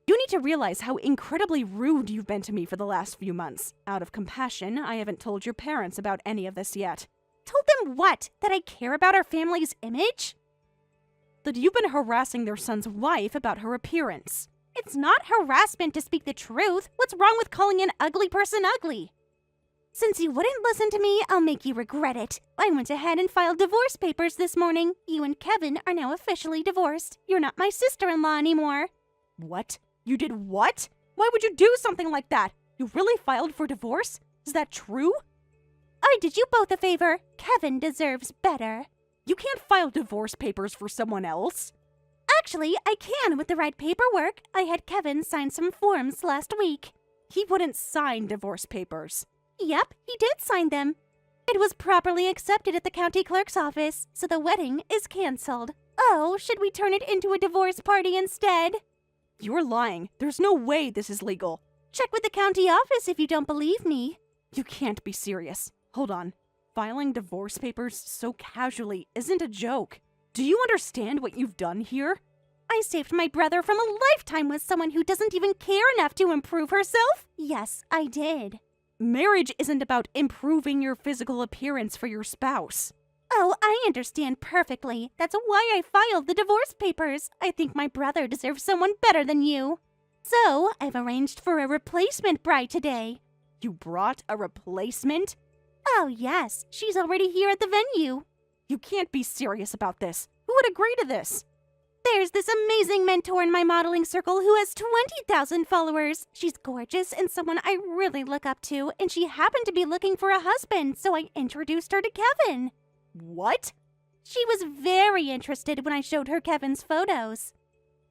You need to realize how incredibly rude you've been to me for the last few months. Out of compassion, I haven't told your parents about any of this yet. Told them what? That I care about our family's image? That you've been harassing their son's wife about her appearance. It's not harassment to speak the truth. What's wrong with calling an ugly person ugly? Since you wouldn't listen to me, I'll make you regret it. I went ahead and filed divorce papers this morning. You and Kevin are now officially divorced. You're not my sister-in-law anymore. What? You did what? Why would you do something like that? You really filed for divorce? Is that true? I did you both a favor. Kevin deserves better. You can't file divorce papers for someone else. Actually, I can with the right paperwork. I had Kevin sign some forms last week. He wouldn't sign divorce papers. Yep, he did sign them. It was properly accepted at the county clerk's office, so the wedding is canceled. Oh, should we turn it into a divorce party instead? You're lying. There's no way this is legal. Check with the county office if you don't believe me. You can't be serious. Hold on. Filing divorce papers so casually isn't a joke. Do you understand what you've done here? I saved my brother from a lifetime with someone who doesn't even care enough to improve herself. Yes, I did. Marriage isn't about improving your physical appearance for your spouse. Oh, I understand perfectly. That's why I filed the divorce papers. I think my brother deserves someone better than you. So, I've arranged for a replacement bride today. You brought a replacement? Oh, yes. She's already here at the venue. You can't be serious about this. Who would agree to this? There's this amazing mentor in my modeling circle who has 20,000 followers. She's gorgeous and someone I really look up to, and she happened to be looking for a husband, so I introduced her to Kevin. What? She was very interested when I showed her Kevin's photos.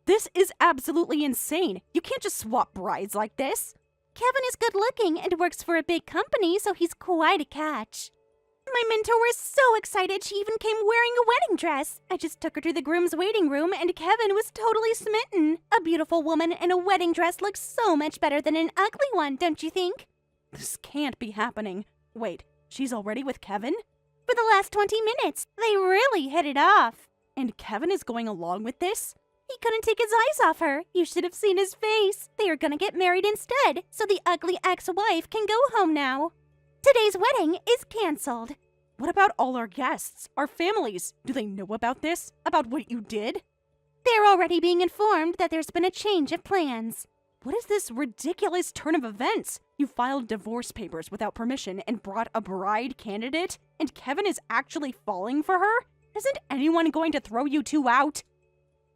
This is absolutely insane. You can't just swap brides like this. Kevin is good looking and works for a big company, so he's quite a catch. My mentor was so excited she even came wearing a wedding dress. I just took her to the groom's waiting room and Kevin was totally smitten. A beautiful woman in a wedding dress looks so much better than an ugly one, don't you think? This can't be happening. Wait, she's already with Kevin? For the last 20 minutes. They really hit it off. And Kevin is going along with this? He couldn't take his eyes off her. You should have seen his face. They are gonna get married instead, so the ugly ex-wife can go home now. Today's wedding is canceled. What about all our guests, our families? Do they know about this? About what you did? They're already being informed that there's been a change of plans. What is this ridiculous turn of events? You filed divorce papers without permission and brought a bride candidate? And Kevin is actually falling for her? Isn't anyone going to throw you two out?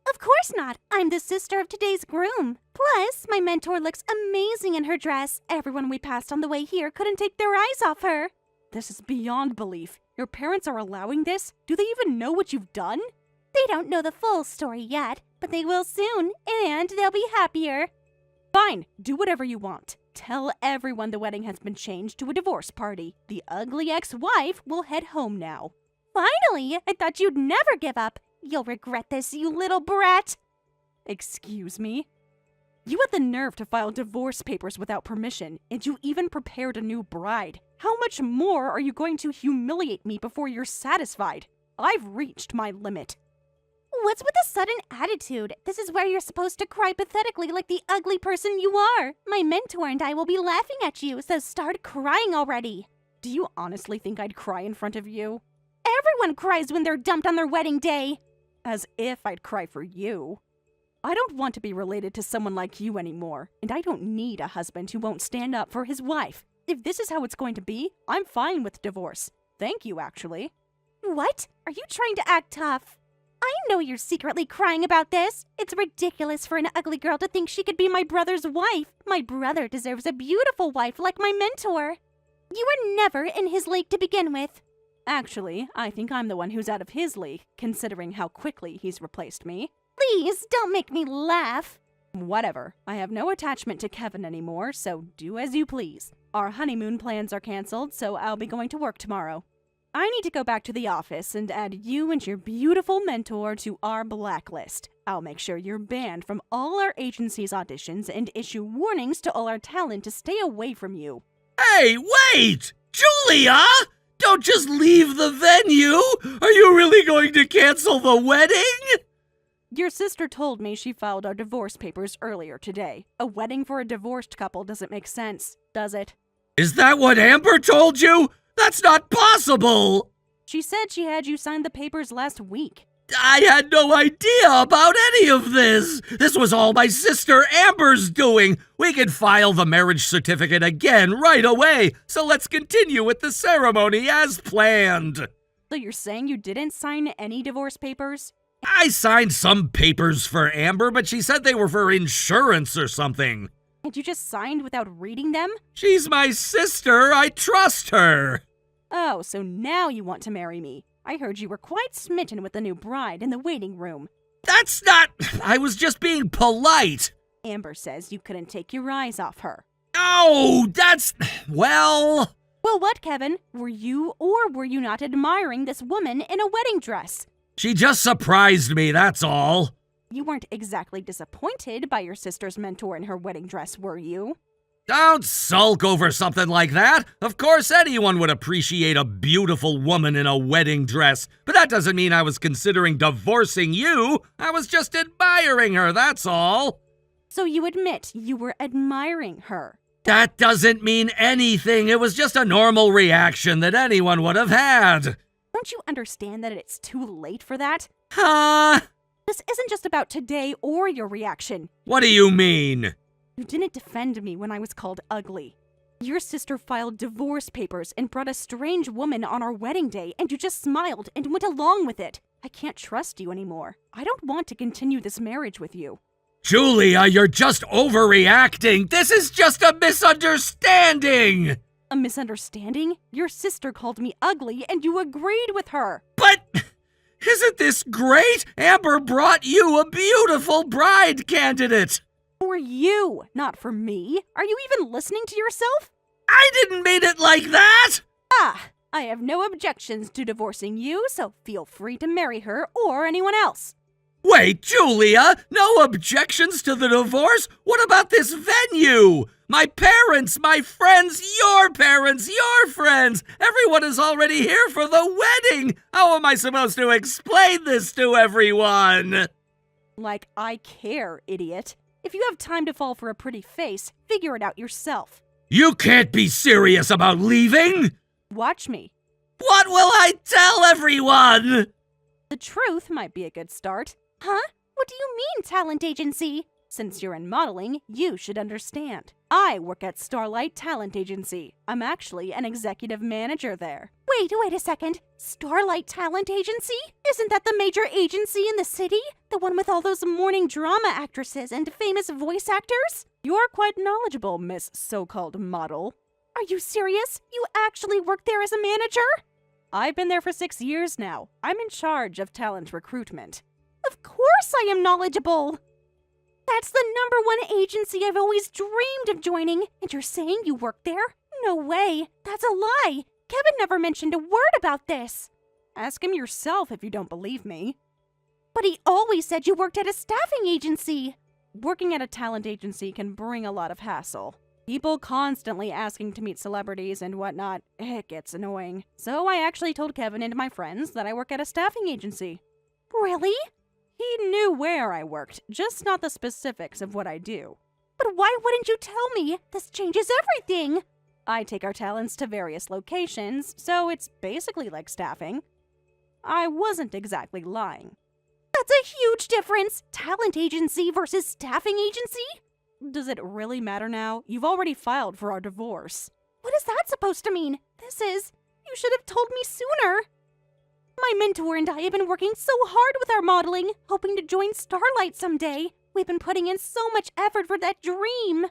Of course not. I'm the sister of today's groom. Plus, my mentor looks amazing in her dress. Everyone we passed on the way here couldn't take their eyes off her. This is beyond belief. Your parents are allowing this? Do they even know what you've done? They don't know the full story yet, but they will soon, and they'll be happier. Fine, do whatever you want. Tell everyone the wedding has been changed to a divorce party. The ugly ex-wife will head home now. Finally! I thought you'd never give up. You'll regret this, you little brat. Excuse me? You had the nerve to file divorce papers without permission, and you even prepared a new bride. How much more are you going to humiliate me before you're satisfied? I've reached my limit. What's with the sudden attitude? This is where you're supposed to cry pathetically like the ugly person you are. My mentor and I will be laughing at you, so start crying already. Do you honestly think I'd cry in front of you? Everyone cries when they're dumped on their wedding day. As if I'd cry for you. I don't want to be related to someone like you anymore, and I don't need a husband who won't stand up for his wife. If this is how it's going to be, I'm fine with divorce. Thank you, actually. What? Are you trying to act tough? I know you're secretly crying about this. It's ridiculous for an ugly girl to think she could be my brother's wife. My brother deserves a beautiful wife like my mentor. You were never in his league to begin with. Actually, I think I'm the one who's out of his league, considering how quickly he's replaced me. Please, don't make me laugh. Whatever. I have no attachment to Kevin anymore, so do as you please. Our honeymoon plans are canceled, so I'll be going to work tomorrow. I need to go back to the office and add you and your beautiful mentor to our blacklist. I'll make sure you're banned from all our agency's auditions and issue warnings to all our talent to stay away from you. Hey, wait! Julia! Don't just leave the venue! Are you really going to cancel the wedding? Your sister told me she filed our divorce papers earlier today. A wedding for a divorced couple doesn't make sense, does it? Is that what Amber told you? That's not possible! She said she had you sign the papers last week. I had no idea about any of this! This was all my sister Amber's doing! We can file the marriage certificate again right away, so let's continue with the ceremony as planned! So you're saying you didn't sign any divorce papers? I signed some papers for Amber, but she said they were for insurance or something. And you just signed without reading them? She's my sister. I trust her. Oh, so now you want to marry me. I heard you were quite smitten with the new bride in the waiting room. That's not... I was just being polite. Amber says you couldn't take your eyes off her. Oh, that's... Well, what, Kevin? Were you or were you not admiring this woman in a wedding dress? she just surprised me, that's all. You weren't exactly disappointed by your sister's mentor in her wedding dress, were you? Don't sulk over something like that. Of course, anyone would appreciate a beautiful woman in a wedding dress, but that doesn't mean I was considering divorcing you. I was just admiring her, that's all. So you admit you were admiring her. That doesn't mean anything. It was just a normal reaction that anyone would have had. Don't you understand that it's too late for that? Huh? This isn't just about today or your reaction. What do you mean? You didn't defend me when I was called ugly. Your sister filed divorce papers and brought a strange woman on our wedding day, and you just smiled and went along with it. I can't trust you anymore. I don't want to continue this marriage with you. Julia, you're just overreacting. This is just a misunderstanding. A misunderstanding? Your sister called me ugly, and you agreed with her. But isn't this great? Amber brought you a beautiful bride candidate. For you, not for me. Are you even listening to yourself? I didn't mean it like that. Ah, I have no objections to divorcing you, so feel free to marry her or anyone else. Wait, Julia, no objections to the divorce? What about this venue? My parents, my friends, your friends. Everyone is already here for the wedding. How am I supposed to explain this to everyone? Like I care, idiot. If you have time to fall for a pretty face, figure it out yourself. You can't be serious about leaving. Watch me. What will I tell everyone? The truth might be a good start. Huh? What do you mean, talent agency? Since you're in modeling, you should understand. I work at Starlight Talent Agency. I'm actually an executive manager there. Wait a second. Starlight Talent Agency? Isn't that the major agency in the city? The one with all those morning drama actresses and famous voice actors? You're quite knowledgeable, Miss So-Called Model. Are you serious? You actually work there as a manager? I've been there for 6 years now. I'm in charge of talent recruitment. Of course I am knowledgeable! That's the #1 agency I've always dreamed of joining, and you're saying you work there? No way! That's a lie! Kevin never mentioned a word about this! Ask him yourself if you don't believe me. But he always said you worked at a staffing agency! Working at a talent agency can bring a lot of hassle. People constantly asking to meet celebrities and whatnot. It gets annoying. So I actually told Kevin and my friends that I work at a staffing agency. Really? He knew where I worked, just not the specifics of what I do. But why wouldn't you tell me? This changes everything. I take our talents to various locations, so it's basically like staffing. I wasn't exactly lying. That's a huge difference. Talent agency versus staffing agency? Does it really matter now? You've already filed for our divorce. What is that supposed to mean? You should have told me sooner. My mentor and I have been working so hard with our modeling, hoping to join Starlight someday. We've been putting in so much effort for that dream.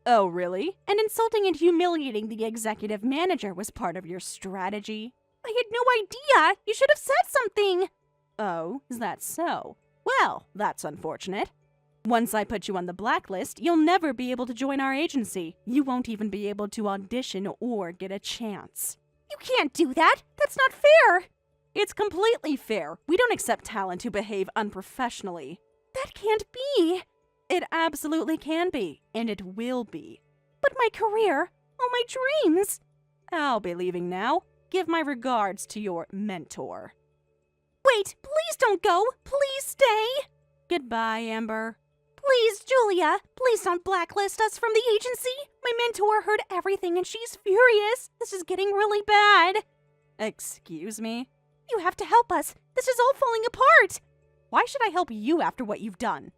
Oh, really? And insulting and humiliating the executive manager was part of your strategy? I had no idea. You should have said something. Oh, is that so? Well, that's unfortunate. Once I put you on the blacklist, you'll never be able to join our agency. You won't even be able to audition or get a chance. You can't do that. That's not fair. It's completely fair. We don't accept talent who behave unprofessionally. That can't be. It absolutely can be, and it will be. But my career, all my dreams. I'll be leaving now. Give my regards to your mentor. Wait, please don't go. Please stay. Goodbye, Amber. Please, Julia. Please don't blacklist us from the agency. My mentor heard everything and she's furious. This is getting really bad. Excuse me? You have to help us. This is all falling apart. Why should I help you after what you've done?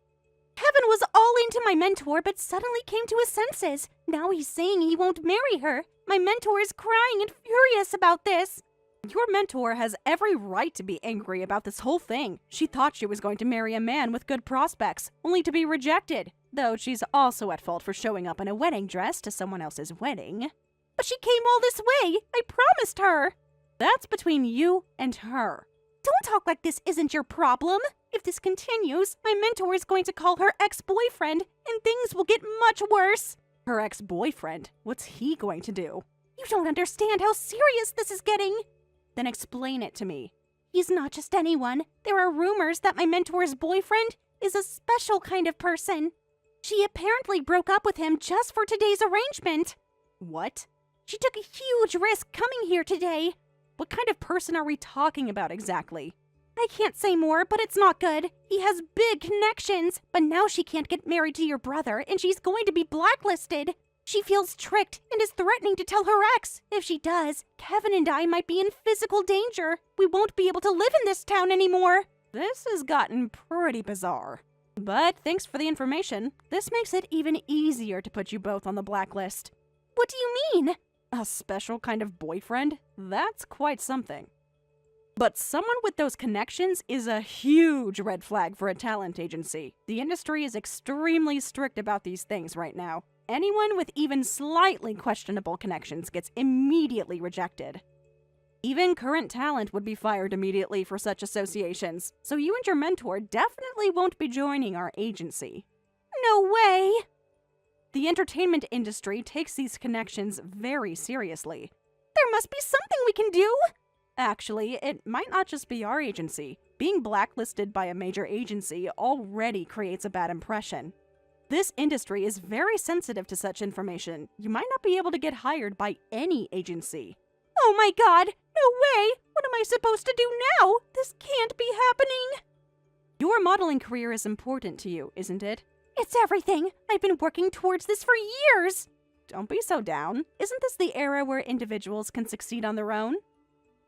Kevin was all into my mentor, but suddenly came to his senses. Now he's saying he won't marry her. My mentor is crying and furious about this. Your mentor has every right to be angry about this whole thing. She thought she was going to marry a man with good prospects, only to be rejected. Though she's also at fault for showing up in a wedding dress to someone else's wedding. But she came all this way. I promised her. That's between you and her. Don't talk like this isn't your problem. If this continues, my mentor is going to call her ex-boyfriend, and things will get much worse. Her ex-boyfriend? What's he going to do? You don't understand how serious this is getting. Then explain it to me. He's not just anyone. There are rumors that my mentor's boyfriend is a special kind of person. She apparently broke up with him just for today's arrangement. What? She took a huge risk coming here today. What kind of person are we talking about exactly? I can't say more, but it's not good. He has big connections, but now she can't get married to your brother, and she's going to be blacklisted. She feels tricked and is threatening to tell her ex. If she does, Kevin and I might be in physical danger. We won't be able to live in this town anymore. This has gotten pretty bizarre. But thanks for the information. This makes it even easier to put you both on the blacklist. What do you mean? A special kind of boyfriend? That's quite something. But someone with those connections is a huge red flag for a talent agency. The industry is extremely strict about these things right now. Anyone with even slightly questionable connections gets immediately rejected. Even current talent would be fired immediately for such associations, so you and your mentor definitely won't be joining our agency. No way! The entertainment industry takes these connections very seriously. There must be something we can do! Actually, it might not just be our agency. Being blacklisted by a major agency already creates a bad impression. This industry is very sensitive to such information. You might not be able to get hired by any agency. Oh my god! No way! What am I supposed to do now? This can't be happening! Your modeling career is important to you, isn't it? It's everything! I've been working towards this for years! Don't be so down. Isn't this the era where individuals can succeed on their own?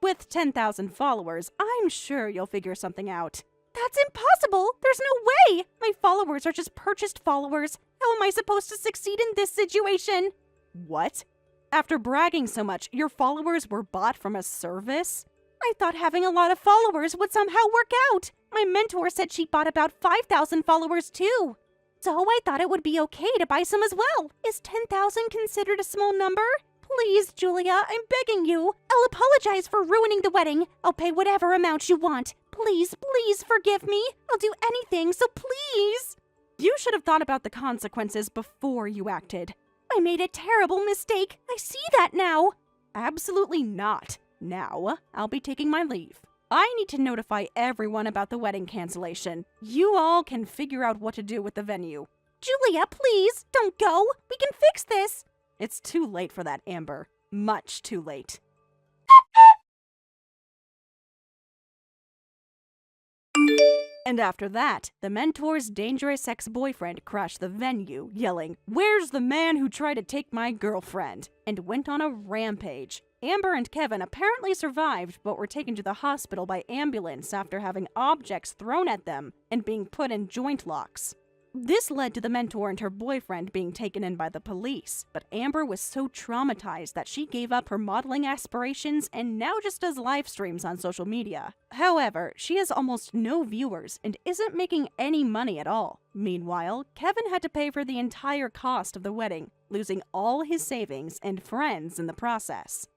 With 10,000 followers, I'm sure you'll figure something out. That's impossible! There's no way! My followers are just purchased followers. How am I supposed to succeed in this situation? What? After bragging so much, your followers were bought from a service? I thought having a lot of followers would somehow work out. My mentor said she bought about 5,000 followers too. So I thought it would be okay to buy some as well. Is 10,000 considered a small number? Please, Julia, I'm begging you. I'll apologize for ruining the wedding. I'll pay whatever amount you want. Please, please forgive me. I'll do anything, so please. You should have thought about the consequences before you acted. I made a terrible mistake. I see that now. Absolutely not. Now, I'll be taking my leave. I need to notify everyone about the wedding cancellation. You all can figure out what to do with the venue. Julia, please, don't go. We can fix this. It's too late for that, Amber. Much too late. And after that, the mentor's dangerous ex-boyfriend crashed the venue, yelling, "Where's the man who tried to take my girlfriend?" and went on a rampage. Amber and Kevin apparently survived, but were taken to the hospital by ambulance after having objects thrown at them and being put in joint locks. This led to the mentor and her boyfriend being taken in by the police, but Amber was so traumatized that she gave up her modeling aspirations and now just does live streams on social media. However, she has almost no viewers and isn't making any money at all. Meanwhile, Kevin had to pay for the entire cost of the wedding, losing all his savings and friends in the process.